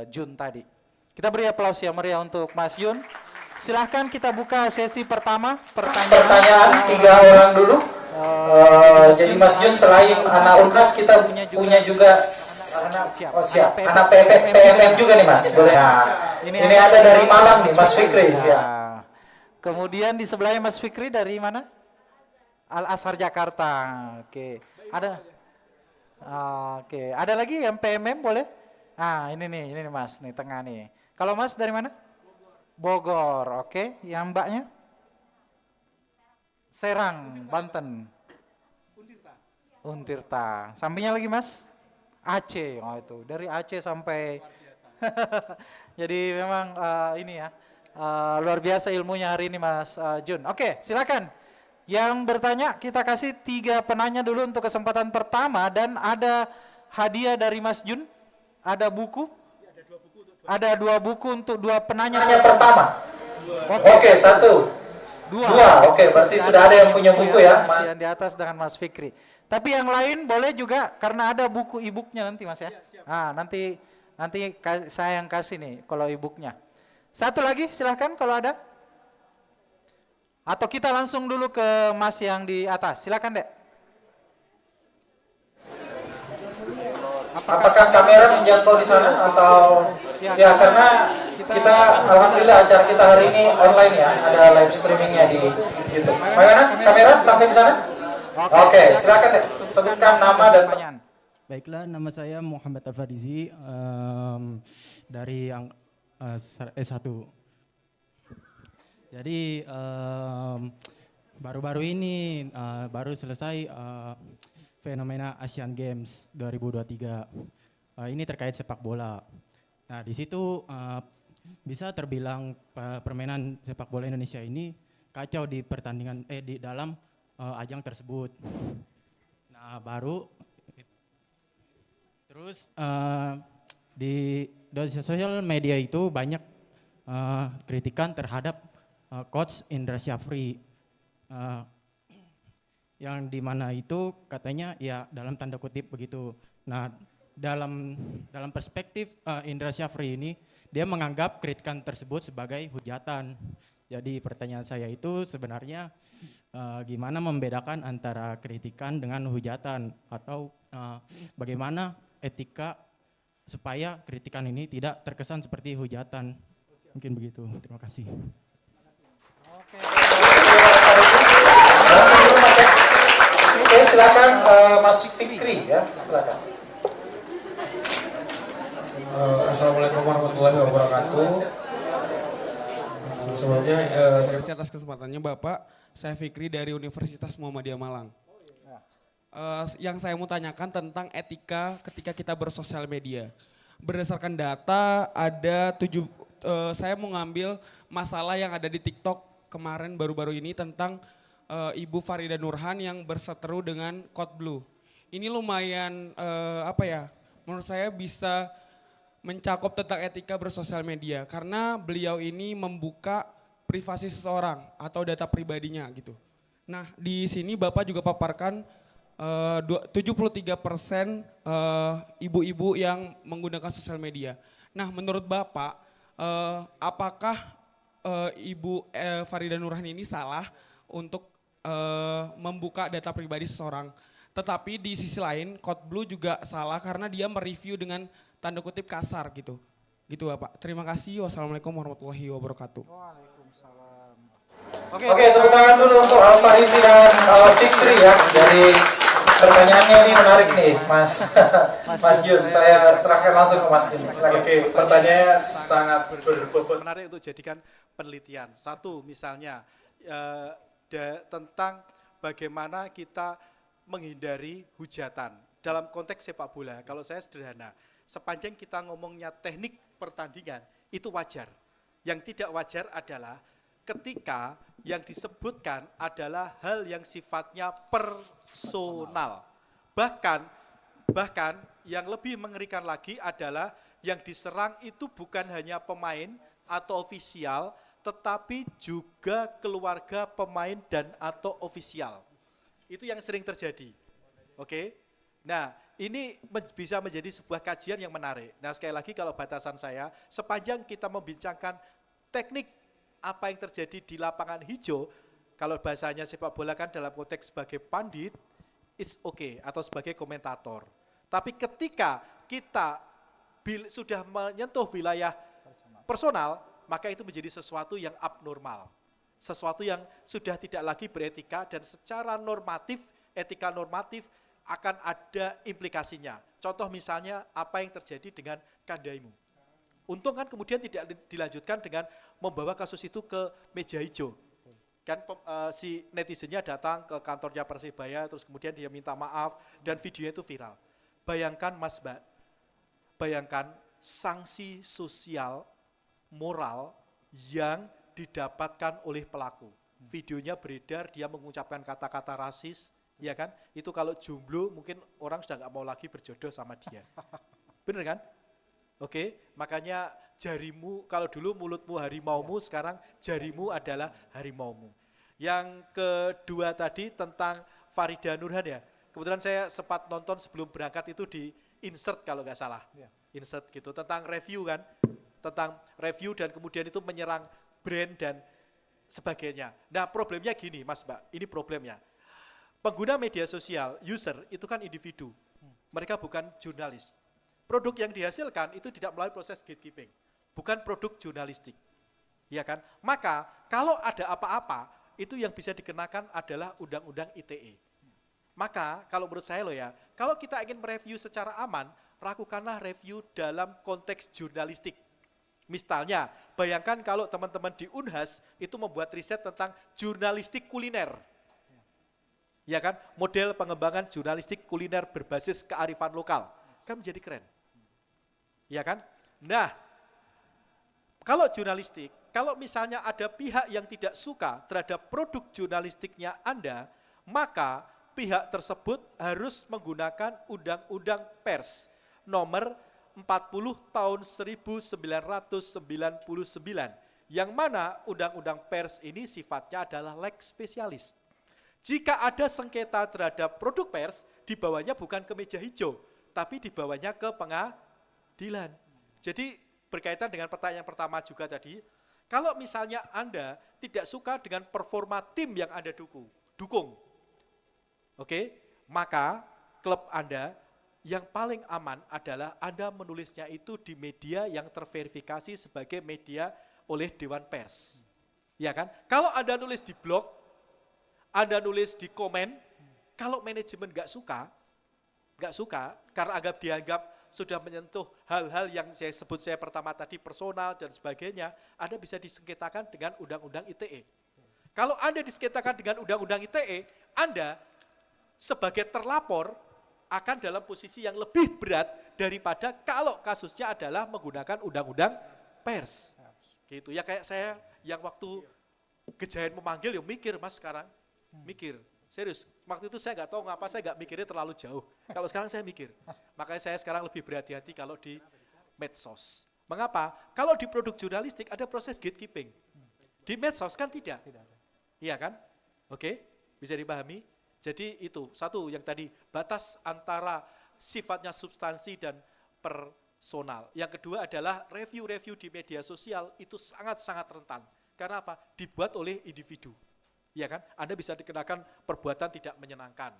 Jun tadi. Kita beri aplaus yang meriah untuk Mas Jun. Silahkan kita buka sesi pertama, pertanyaan 3 orang dulu. Jadi Mas Jun selain anak UNAS kita punya juga anak PMM juga nih Mas. Boleh. Nah, ini ada dari Malang nih Mas Fikri. Ya. Kemudian di sebelahnya Mas Fikri dari mana? Al-Azhar Jakarta. Oke. Ada lagi yang PMM boleh? Nah, ini nih Mas, nih tengah nih. Kalau Mas dari mana? Bogor. Oke. Yang Mbaknya? Serang, Banten. Untirta. Sampingnya lagi Mas? Aceh. Oh itu, dari Aceh sampai jadi memang ini ya. Luar biasa ilmunya hari ini Mas Jun. Oke, silakan. Yang bertanya kita kasih 3 penanya dulu untuk kesempatan pertama dan ada hadiah dari Mas Jun. Ada buku. Ada 2 buku untuk 2 penanya. Penanya pertama. Oke, 1. 2. Oke, berarti sudah ada yang punya buku ya, Mas. Yang di atas dengan Mas Fikri. Tapi yang lain boleh juga karena ada buku e-booknya nanti Mas ya. Nah, nanti saya yang kasih nih kalau e-booknya. Satu lagi silahkan kalau ada. Atau kita langsung dulu ke Mas yang di atas. Silakan Dek. Apakah kamera menjangkau di sana atau ya karena kita alhamdulillah acara kita hari ini online ya, ada live streamingnya di YouTube. Bagaimana kamera sampai di sana? Oke, silakan Dek. Sebutkan nama dan pertanyaan. Baiklah, nama saya Muhammad Al-Farizi dari S1. Jadi baru-baru ini baru selesai fenomena Asian Games 2023. Ini terkait sepak bola. Nah, di situ bisa terbilang permainan sepak bola Indonesia ini kacau di pertandingan di dalam ajang tersebut. Nah, baru terus di sosial media itu banyak kritikan terhadap Coach Indra Syafri yang dimana itu katanya ya dalam tanda kutip begitu. Nah, dalam perspektif Indra Syafri ini dia menganggap kritikan tersebut sebagai hujatan. Jadi pertanyaan saya itu sebenarnya gimana membedakan antara kritikan dengan hujatan atau bagaimana etika supaya kritikan ini tidak terkesan seperti hujatan. Mungkin begitu. Terima kasih. Oke, silakan Mas Fikri ya, silakan. Assalamualaikum warahmatullahi wabarakatuh. Sebelumnya terima kasih atas kesempatannya Bapak. Saya Fikri dari Universitas Muhammadiyah Malang. Yang saya mau tanyakan tentang etika ketika kita bersosial media. Berdasarkan data ada saya mau ngambil masalah yang ada di TikTok kemarin baru-baru ini tentang Ibu Farida Nurhan yang berseteru dengan Code Blue. Ini lumayan menurut saya bisa mencakup tentang etika bersosial media karena beliau ini membuka privasi seseorang atau data pribadinya gitu. Nah, di sini Bapak juga paparkan 73% ibu-ibu yang menggunakan sosial media. Nah, menurut Bapak apakah Ibu Farida Nurhan ini salah untuk membuka data pribadi seseorang? Tetapi di sisi lain Code Blue juga salah karena dia mereview dengan tanda kutip kasar gitu. Gitu Bapak. Terima kasih. Wassalamualaikum warahmatullahi wabarakatuh. Waalaikumsalam. Oke, tepuk tangan dulu untuk Al-Farizi dan Fikri ya dari pertanyaannya ini menarik nih, Mas. Mas Jun, saya serahkan langsung ke Mas Jun. Oke, pertanyaannya sangat berbobot. Menarik untuk jadikan penelitian. Satu misalnya tentang bagaimana kita menghindari hujatan dalam konteks sepak bola. Kalau saya sederhana, sepanjang kita ngomongnya teknik pertandingan itu wajar. Yang tidak wajar adalah ketika yang disebutkan adalah hal yang sifatnya personal. Bahkan yang lebih mengerikan lagi adalah yang diserang itu bukan hanya pemain atau ofisial, tetapi juga keluarga pemain dan atau ofisial. Itu yang sering terjadi. Oke? Nah, ini bisa menjadi sebuah kajian yang menarik. Nah, sekali lagi kalau batasan saya, sepanjang kita membincangkan teknik apa yang terjadi di lapangan hijau, kalau bahasanya sepak bola kan dalam konteks sebagai pandit, it's okay, atau sebagai komentator. Tapi ketika kita sudah menyentuh wilayah personal, maka itu menjadi sesuatu yang abnormal. Sesuatu yang sudah tidak lagi beretika dan secara normatif, etika normatif akan ada implikasinya. Contoh misalnya apa yang terjadi dengan Kandaimu. Untung kan kemudian tidak dilanjutkan dengan membawa kasus itu ke meja hijau. Kan si netizennya datang ke kantornya Persebaya, terus kemudian dia minta maaf, dan videonya itu viral. Bayangkan Mas Mbak, bayangkan sanksi sosial, moral yang didapatkan oleh pelaku. Videonya beredar, dia mengucapkan kata-kata rasis, ya kan? Itu kalau jomblo mungkin orang sudah nggak mau lagi berjodoh sama dia. Bener kan? Oke, makanya jarimu, kalau dulu mulutmu harimaumu, sekarang jarimu adalah harimaumu. Yang kedua tadi tentang Farida Nurhan ya, kebetulan saya sempat nonton sebelum berangkat itu di insert kalau nggak salah. Insert gitu, tentang review kan, tentang review dan kemudian itu menyerang brand dan sebagainya. Nah problemnya gini Mas Mbak, ini problemnya. Pengguna media sosial, user itu kan individu, mereka bukan jurnalis. Produk yang dihasilkan itu tidak melalui proses gatekeeping, bukan produk jurnalistik, ya kan? Maka kalau ada apa-apa, itu yang bisa dikenakan adalah Undang-Undang ITE. Maka kalau menurut saya loh ya, kalau kita ingin mereview secara aman, lakukanlah review dalam konteks jurnalistik. Misalnya, bayangkan kalau teman-teman di Unhas itu membuat riset tentang jurnalistik kuliner. Ya kan? Model pengembangan jurnalistik kuliner berbasis kearifan lokal. Kan menjadi keren. Ya kan? Nah, kalau jurnalistik, kalau misalnya ada pihak yang tidak suka terhadap produk jurnalistiknya Anda, maka pihak tersebut harus menggunakan Undang-Undang Pers nomor 40 tahun 1999, yang mana Undang-Undang Pers ini sifatnya adalah lex spesialis. Jika ada sengketa terhadap produk pers, dibawanya bukan ke meja hijau, tapi dibawanya ke pengadilan. Jadi berkaitan dengan pertanyaan pertama juga tadi, kalau misalnya Anda tidak suka dengan performa tim yang Anda dukung, oke, maka klub Anda yang paling aman adalah Anda menulisnya itu di media yang terverifikasi sebagai media oleh Dewan Pers. Ya kan? Kalau Anda nulis di blog, Anda nulis di komen, kalau manajemen nggak suka, karena dianggap sudah menyentuh hal-hal yang saya pertama tadi personal dan sebagainya, Anda bisa disengketakan dengan Undang-Undang ITE. Kalau Anda disengketakan dengan Undang-Undang ITE, Anda sebagai terlapor akan dalam posisi yang lebih berat daripada kalau kasusnya adalah menggunakan Undang-Undang Pers. Gitu ya, kayak saya yang waktu Gejayan memanggil ya mikir Mas sekarang, mikir. Serius, waktu itu saya nggak tahu ngapa saya nggak mikirnya terlalu jauh. Kalau sekarang saya mikir, makanya saya sekarang lebih berhati-hati kalau di medsos. Mengapa? Kalau di produk jurnalistik ada proses gatekeeping. Di medsos kan tidak. Iya kan? Oke, bisa dipahami? Jadi itu, satu yang tadi, batas antara sifatnya substansi dan personal. Yang kedua adalah review-review di media sosial itu sangat-sangat rentan. Karena apa? Dibuat oleh individu. Ya kan? Anda bisa dikenakan perbuatan tidak menyenangkan.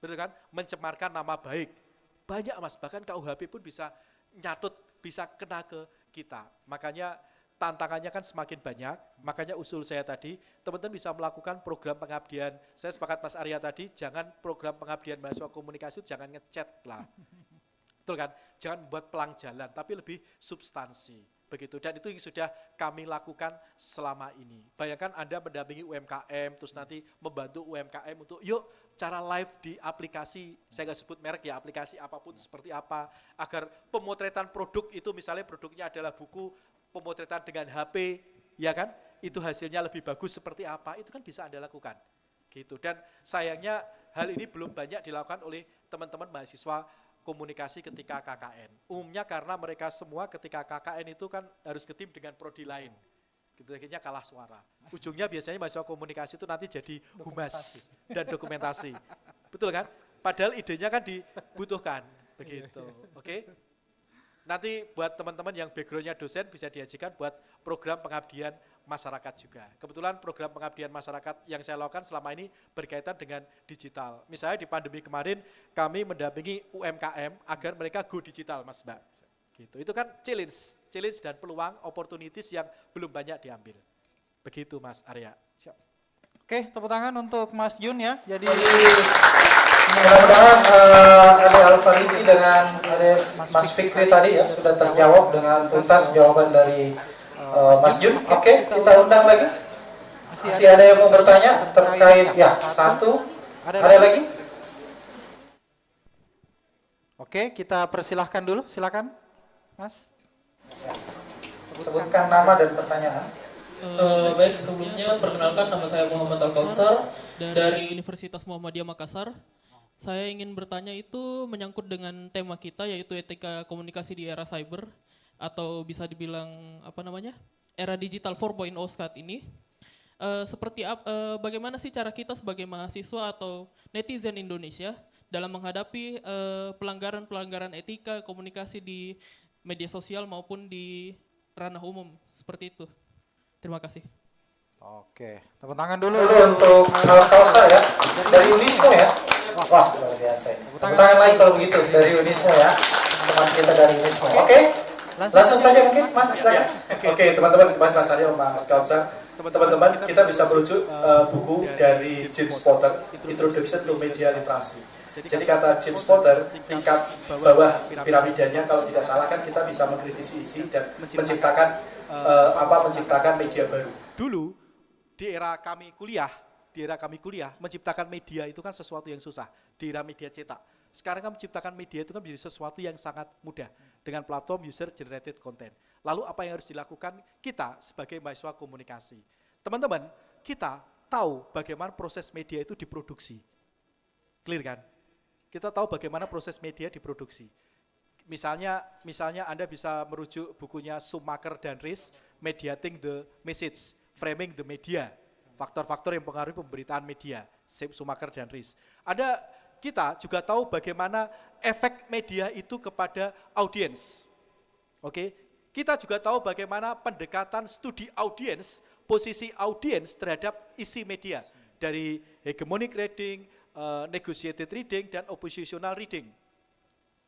Betul kan? Mencemarkan nama baik. Banyak Mas, bahkan KUHP pun bisa nyatut, bisa kena ke kita. Makanya tantangannya kan semakin banyak, makanya usul saya tadi, teman-teman bisa melakukan program pengabdian. Saya sepakat Mas Arya tadi, jangan program pengabdian mahasiswa komunikasi, jangan ngechat lah. Betul kan? Jangan membuat pelang jalan, tapi lebih substansi. Begitu, dan itu yang sudah kami lakukan selama ini. Bayangkan Anda mendampingi UMKM, terus nanti membantu UMKM untuk yuk cara live di aplikasi, saya nggak sebut merek ya, aplikasi apapun seperti apa, agar pemotretan produk itu misalnya produknya adalah buku, pemotretan dengan HP, ya kan, itu hasilnya lebih bagus seperti apa, itu kan bisa Anda lakukan. Gitu, dan sayangnya hal ini belum banyak dilakukan oleh teman-teman mahasiswa komunikasi ketika KKN. Umumnya karena mereka semua ketika KKN itu kan harus ketim dengan prodi lain. Gitu, akhirnya kalah suara. Ujungnya biasanya mahasiswa komunikasi itu nanti jadi humas dan dokumentasi. Betul kan? Padahal idenya kan dibutuhkan. Begitu. Oke? Nanti buat teman-teman yang backgroundnya dosen bisa diajukan buat program pengabdian masyarakat juga. Kebetulan program pengabdian masyarakat yang saya lakukan selama ini berkaitan dengan digital. Misalnya di pandemi kemarin kami mendampingi UMKM agar mereka go digital, Mas Mbak. Gitu. Itu kan challenge dan peluang, opportunities yang belum banyak diambil. Begitu Mas Arya. Siap. Oke, tepuk tangan untuk Mas Jun ya. Jadi mudah-mudahan Ade Al-Farisi dengan Ade Mas Fikri tadi ya sudah terjawab dengan tuntas jawaban dari Mas Jun. Oke, kita undang lagi Masih ada yang mau bertanya terkait ya satu? Ada lagi? Oke, kita persilahkan dulu, silakan, Mas. Sebutkan nama dan pertanyaan. Baik, sebelumnya perkenalkan nama saya Muhammad Al-Kausar dari Universitas Muhammadiyah Makassar. Saya ingin bertanya itu menyangkut dengan tema kita yaitu etika komunikasi di era cyber atau bisa dibilang era digital 4.0 saat ini. Bagaimana sih cara kita sebagai mahasiswa atau netizen Indonesia dalam menghadapi pelanggaran-pelanggaran etika komunikasi di media sosial maupun di ranah umum seperti itu. Terima kasih. Oke, tepuk tangan dulu. Untuk Al-Kausar ya, dari Unismo ya. Wah, luar biasa ya. Tepuk tangan lagi kalau begitu dari Unismo ya. Teman kita dari Unismo. Oke, langsung saja mungkin Mas. Ya. Oke, teman-teman, Mas Aryo, Mas Kausar. Teman-teman, kita bisa merujuk buku dari James Potter, Introduction to Media Literacy. Jadi kata James Potter, tingkat bawah piramidanya kalau tidak salah kan kita bisa mengkritisi isi dan menciptakan media baru. Dulu di era kami kuliah menciptakan media itu kan sesuatu yang susah di era media cetak. Sekarang kan menciptakan media itu kan menjadi sesuatu yang sangat mudah dengan platform user generated content. Lalu apa yang harus dilakukan kita sebagai mahasiswa komunikasi? Teman-teman, kita tahu bagaimana proses media itu diproduksi. Clear kan? Kita tahu bagaimana proses media diproduksi. Misalnya Anda bisa merujuk bukunya Schumacher dan Rees, Mediating the Message, Framing the Media, faktor-faktor yang mempengaruhi pemberitaan media, Schumacher dan Rees. Kita juga tahu bagaimana efek media itu kepada audiens. Oke, kita juga tahu bagaimana pendekatan studi audiens, posisi audiens terhadap isi media dari hegemonic reading, negotiated reading dan oppositional reading.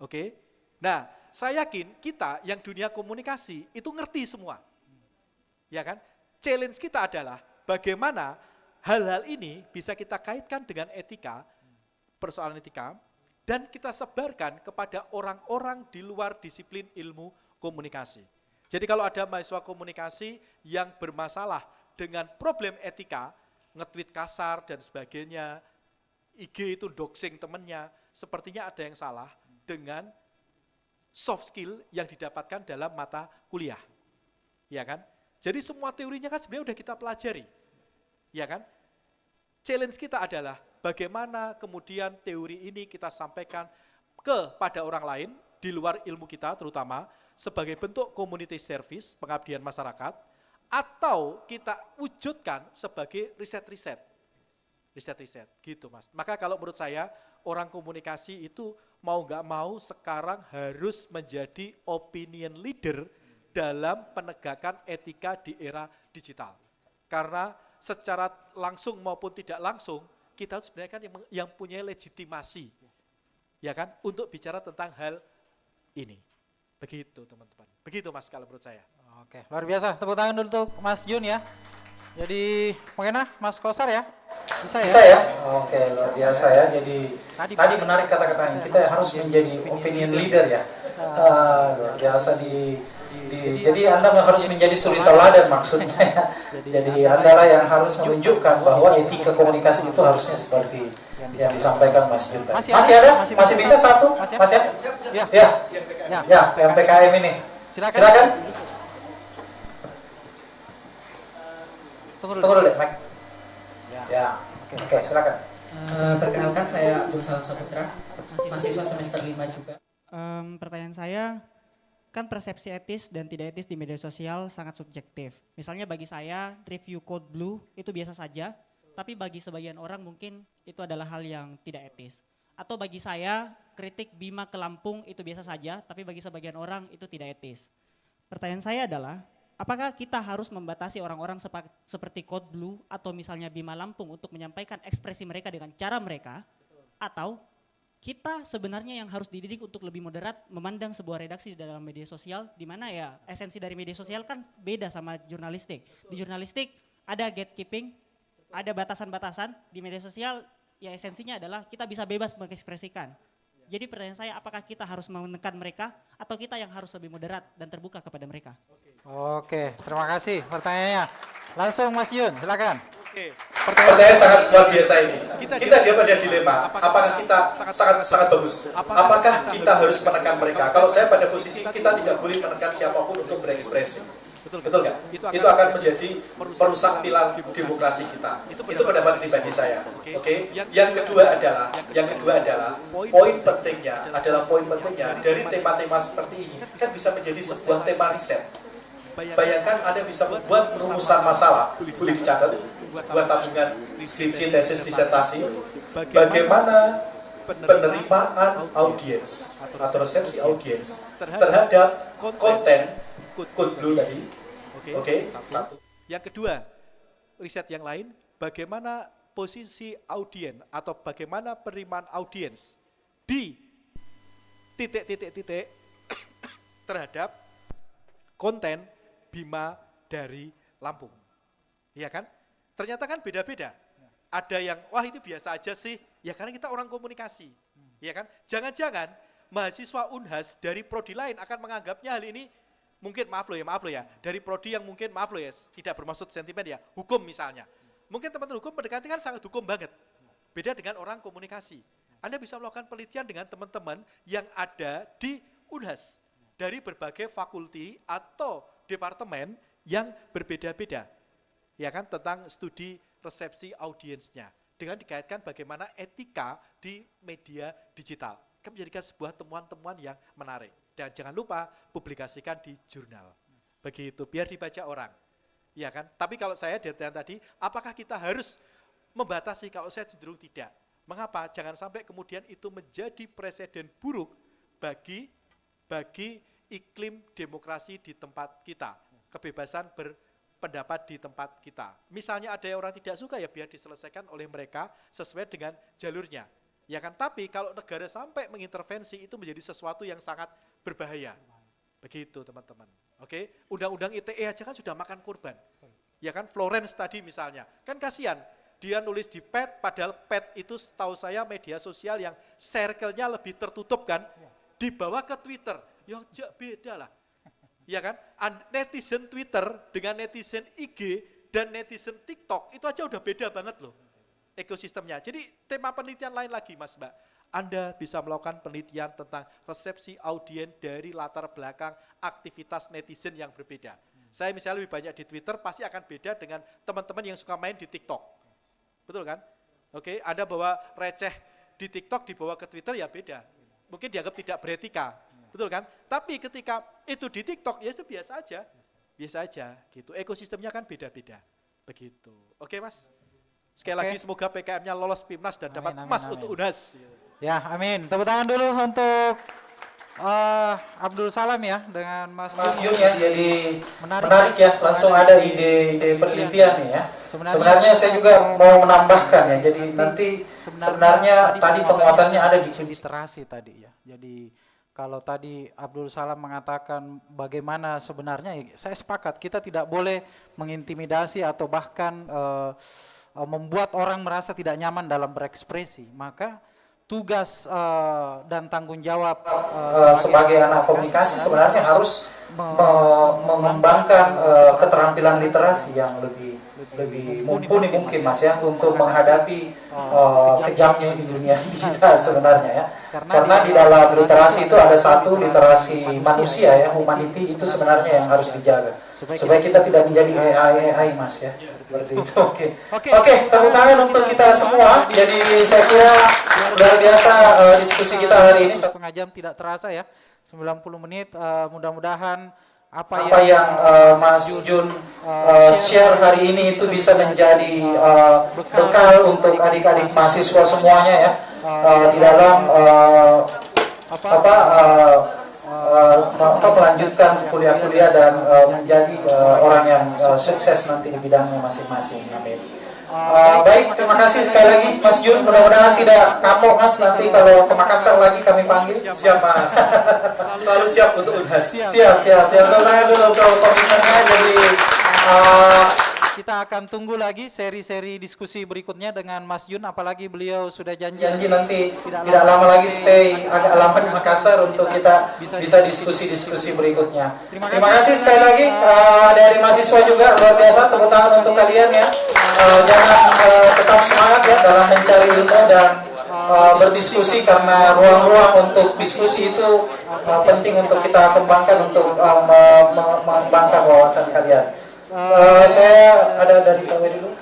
Oke. Nah, saya yakin kita yang dunia komunikasi itu ngerti semua. Ya kan? Challenge kita adalah bagaimana hal-hal ini bisa kita kaitkan dengan etika, persoalan etika, dan kita sebarkan kepada orang-orang di luar disiplin ilmu komunikasi. Jadi kalau ada mahasiswa komunikasi yang bermasalah dengan problem etika, nge-tweet kasar dan sebagainya, IG itu doxing temennya, sepertinya ada yang salah dengan soft skill yang didapatkan dalam mata kuliah. Ya kan? Jadi semua teorinya kan sebenarnya udah kita pelajari. Ya kan? Challenge kita adalah bagaimana kemudian teori ini kita sampaikan kepada orang lain di luar ilmu kita terutama sebagai bentuk community service, pengabdian masyarakat, atau kita wujudkan sebagai riset-riset gitu Mas. Maka kalau menurut saya orang komunikasi itu mau nggak mau sekarang harus menjadi opinion leader dalam penegakan etika di era digital. Karena secara langsung maupun tidak langsung kita sebenarnya kan yang punya legitimasi, ya kan, untuk bicara tentang hal ini. Begitu teman-teman. Begitu Mas kalau menurut saya. Oke, luar biasa. Tepuk tangan dulu untuk Mas Jun ya. Jadi mungkin Mas Kausar ya? Bisa ya? Oke, luar biasa ya. Jadi tadi menarik kata-katanya. Kita harus menjadi opinion leader ya. Luar biasa jadi Anda harus menjadi suri tauladan maksudnya ya. Jadi Anda lah yang harus menunjukkan bahwa etika komunikasi itu harusnya seperti yang disampaikan Mas Jun. Masih ada? Masih bisa satu? Masih ada? Ya, yang PKM ini. Silakan. Tunggu dulu deh, Mike. Ya. Oke, silakan. Perkenalkan saya Abdul Salam Saputra, mahasiswa semester 5 juga. Pertanyaan saya, kan persepsi etis dan tidak etis di media sosial sangat subjektif. Misalnya bagi saya, review Code Blue itu biasa saja, tapi bagi sebagian orang mungkin itu adalah hal yang tidak etis. Atau bagi saya, kritik Bima ke Lampung itu biasa saja, tapi bagi sebagian orang itu tidak etis. Pertanyaan saya adalah, apakah kita harus membatasi orang-orang seperti Code Blue atau misalnya Bima Lampung untuk menyampaikan ekspresi mereka dengan cara mereka, atau kita sebenarnya yang harus dididik untuk lebih moderat memandang sebuah redaksi di dalam media sosial, di mana ya esensi dari media sosial kan beda sama jurnalistik. Di jurnalistik ada gatekeeping, ada batasan-batasan. Di media sosial ya esensinya adalah kita bisa bebas mengekspresikan. Jadi pertanyaan saya, apakah kita harus menekan mereka atau kita yang harus lebih moderat dan terbuka kepada mereka? Oke, terima kasih pertanyaannya. Langsung Mas Yun, silakan. Pertanyaan sangat luar biasa ini. Kita dia pada dilema. Apakah kita sangat bagus? Apakah kita harus menekan mereka? Kalau saya pada posisi kita tidak boleh menekan siapapun untuk berekspresi. Betul nggak? Itu akan menjadi merusak pilar demokrasi kita. Itu pendapat pribadi saya. Oke. Yang kedua adalah poin pentingnya dari tema-tema seperti ini kan bisa menjadi sebuah tema riset. Bayangkan Anda bisa membuat rumusan masalah, boleh dicatat, buat tabungan skripsi, tesis, disertasi, bagaimana penerimaan audiens atau resepsi audiens terhadap konten Code Blue tadi. Oke. Yang kedua, riset yang lain, bagaimana posisi audiens atau bagaimana penerimaan audiens di titik-titik terhadap konten Bima dari Lampung. Iya kan? Ternyata kan beda-beda. Ada yang, wah itu biasa aja sih, ya karena kita orang komunikasi. Iya kan? Jangan-jangan mahasiswa Unhas dari prodi lain akan menganggapnya hal ini mungkin maaf lo ya, dari prodi yang mungkin maaf lo ya, tidak bermaksud sentimen ya, hukum misalnya. Mungkin teman-teman hukum mendekati kan sangat hukum banget. Beda dengan orang komunikasi. Anda bisa melakukan penelitian dengan teman-teman yang ada di Unhas dari berbagai fakulti atau departemen yang berbeda-beda. Ya kan, tentang studi resepsi audiensnya dengan dikaitkan bagaimana etika di media digital. Akan menjadikan sebuah temuan-temuan yang menarik. Dan jangan lupa publikasikan di jurnal. Begitu, biar dibaca orang. Ya kan? Tapi kalau saya dari tadi, apakah kita harus membatasi? Kalau saya cenderung tidak. Mengapa? Jangan sampai kemudian itu menjadi presiden buruk bagi iklim demokrasi di tempat kita. Kebebasan berpendapat di tempat kita. Misalnya ada yang orang tidak suka, ya biar diselesaikan oleh mereka sesuai dengan jalurnya. Ya kan? Tapi kalau negara sampai mengintervensi, itu menjadi sesuatu yang sangat berbahaya. Begitu teman-teman. Oke, undang-undang ITE aja kan sudah makan korban. Ya kan, Florence tadi misalnya. Kan kasihan, dia nulis di pet, padahal pet itu setahu saya media sosial yang circle-nya lebih tertutup kan. Dibawa ke Twitter, yang beda lah. Ya kan, netizen Twitter dengan netizen IG dan netizen TikTok, itu aja udah beda banget loh ekosistemnya. Jadi tema penelitian lain lagi Mas Mbak. Anda bisa melakukan penelitian tentang resepsi audiens dari latar belakang aktivitas netizen yang berbeda. Saya misalnya lebih banyak di Twitter, pasti akan beda dengan teman-teman yang suka main di TikTok. Betul kan? Oke, Anda bawa receh di TikTok, dibawa ke Twitter, ya beda. Mungkin dianggap tidak beretika. Betul kan? Tapi ketika itu di TikTok, ya itu biasa aja. Biasa aja, gitu. Ekosistemnya kan beda-beda. Begitu. Oke Mas? Sekali lagi semoga PKM-nya lolos PIMNAS dan dapat emas untuk Unhas. Ya, amin. Tepuk tangan dulu untuk Abdul Salam ya dengan Mas Jun ya, jadi menarik ya, langsung ada ide penelitian nih ya. Sebenarnya saya juga mau menambahkan ya, jadi nanti sebenarnya tadi penguatannya ada di literasi tadi ya. Jadi kalau tadi Abdul Salam mengatakan bagaimana sebenarnya, saya sepakat kita tidak boleh mengintimidasi atau bahkan membuat orang merasa tidak nyaman dalam berekspresi. Maka tugas dan tanggung jawab sebagai anak komunikasi sebenarnya harus mengembangkan keterampilan literasi yang lebih mumpuni mungkin Mas ya, untuk menghadapi kejamnya dunia digital sebenarnya ya. Karena di dalam literasi itu ada satu literasi manusia ya, humanity itu sebenarnya yang harus dijaga supaya kita tidak menjadi AI Mas ya. Seperti itu. Oke, tepuk tangan untuk kita semua. Jadi saya kira luar biasa diskusi kita hari ini. Setengah jam tidak terasa ya, 90 menit. Mudah-mudahan apa yang Mas Jun share hari ini itu bisa menjadi bekal untuk adik-adik mahasiswa semuanya ya, di dalam melanjutkan kuliah-kuliah dan menjadi orang yang sukses nanti di bidangnya masing-masing. Amin. Baik, terima kasih sekali lagi Mas Jun. Mudah-mudahan tidak kapok Mas, nanti kalau ke Makassar lagi kami panggil. Siap Mas. Selalu siap untuk Unhas. Siap. Tepuk tangan dulu untuk komitmennya. Jadi kita akan tunggu lagi seri-seri diskusi berikutnya dengan Mas Jun, apalagi beliau sudah janji nanti tidak lama lagi stay agak lambat di Makassar untuk kita bisa diskusi-diskusi berikutnya. Terima kasih sekali lagi dari mahasiswa juga, luar biasa, tepuk tangan untuk kalian ya. Jangan tetap semangat ya dalam mencari ilmu dan berdiskusi, karena ruang-ruang untuk diskusi itu penting untuk kita kembangkan, untuk mengembangkan wawasan kalian. Saya ada dari KW dulu.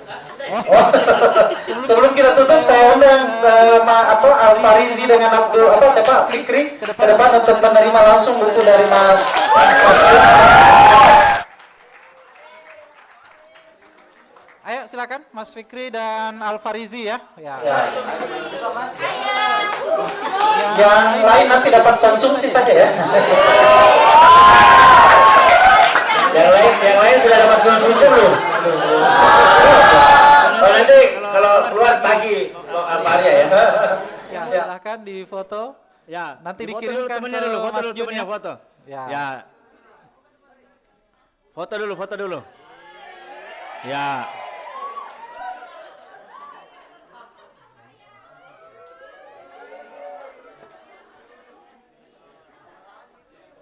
Sebelum kita tutup, saya undang Al-Farizi dengan Fikri ke depan untuk menerima langsung buku dari Mas Yun. Ayo silakan Mas Fikri dan Al-Farizi ya. Yang lain nanti dapat konsumsi saja ya. Yang lain sudah dapat konsumsi belum? Oh, nanti kalau keluar pagi apa Arya ya? Ya, silakan di foto. Ya, nanti foto dikirimkan dulu, ke foto Mas dulu, Jun temennya, ya. foto. Ya. Foto dulu. Ya.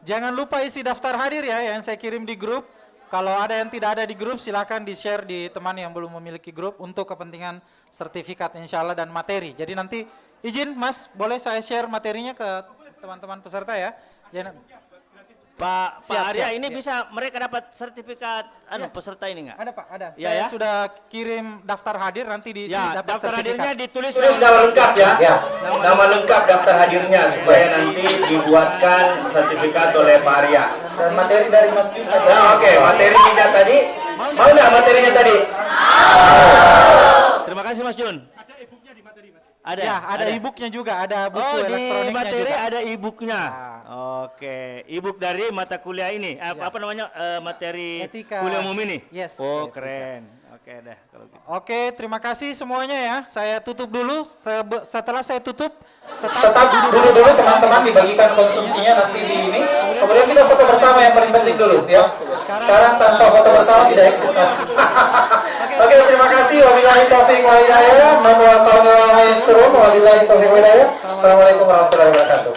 Jangan lupa isi daftar hadir ya yang saya kirim di grup. Kalau ada yang tidak ada di grup, silakan di-share di teman yang belum memiliki grup untuk kepentingan sertifikat insya Allah dan materi. Jadi nanti izin Mas, boleh saya share materinya ke teman-teman peserta ya. Pak Arya ini bisa mereka dapat sertifikat peserta ini nggak? Ada Pak, ada. Ya, Saya ya. sudah kirim daftar hadir, nanti diisi Ya, dapat daftar sertifikat. hadirnya ditulis Nama lengkap ya. Nama lengkap daftar hadirnya supaya nanti dibuatkan sertifikat oleh Pak Arya. Dan materi dari Mas Yun. Nah, oke, materinya tadi. Mau nggak materinya tadi? Terima kasih Mas Jun. Ada Ya, ada e-booknya juga, ada buku di elektroniknya materi juga. ada e-booknya. Oke, e-book dari mata kuliah ini. Apa namanya? Materi Etika. kuliah umum ini. Yes. Oh, Etika. keren. Oke deh kalau gitu. Oke, terima kasih semuanya ya. Saya tutup dulu. Setelah saya tutup, Tetap duduk dulu teman-teman, dibagikan konsumsinya nanti di ini. Kemudian kita foto bersama, yang paling penting dulu ya. Sekarang tanpa foto bersama tidak eksis Mas. Oke, terima kasih. Wabillahi taufiq wal hidayah. Wabillahi taufiq wal hidayah. Assalamualaikum warahmatullahi wabarakatuh.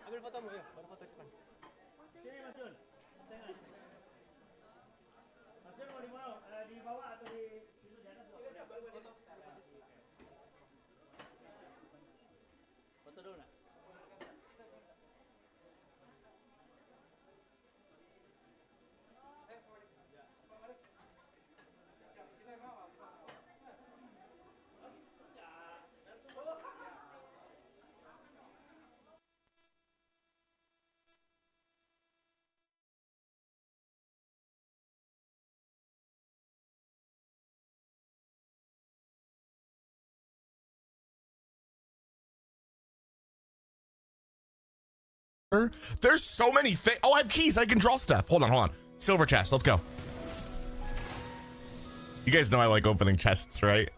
Ambil fotomu ya, baru foto depan. Sini Mas Jun. Mas Jun mau di mana? Di bawah atau di situ di atas? Foto dulu nak. There's so many things. Oh, I have keys. I can draw stuff. Hold on. Silver chest. Let's go. You guys know I like opening chests, right?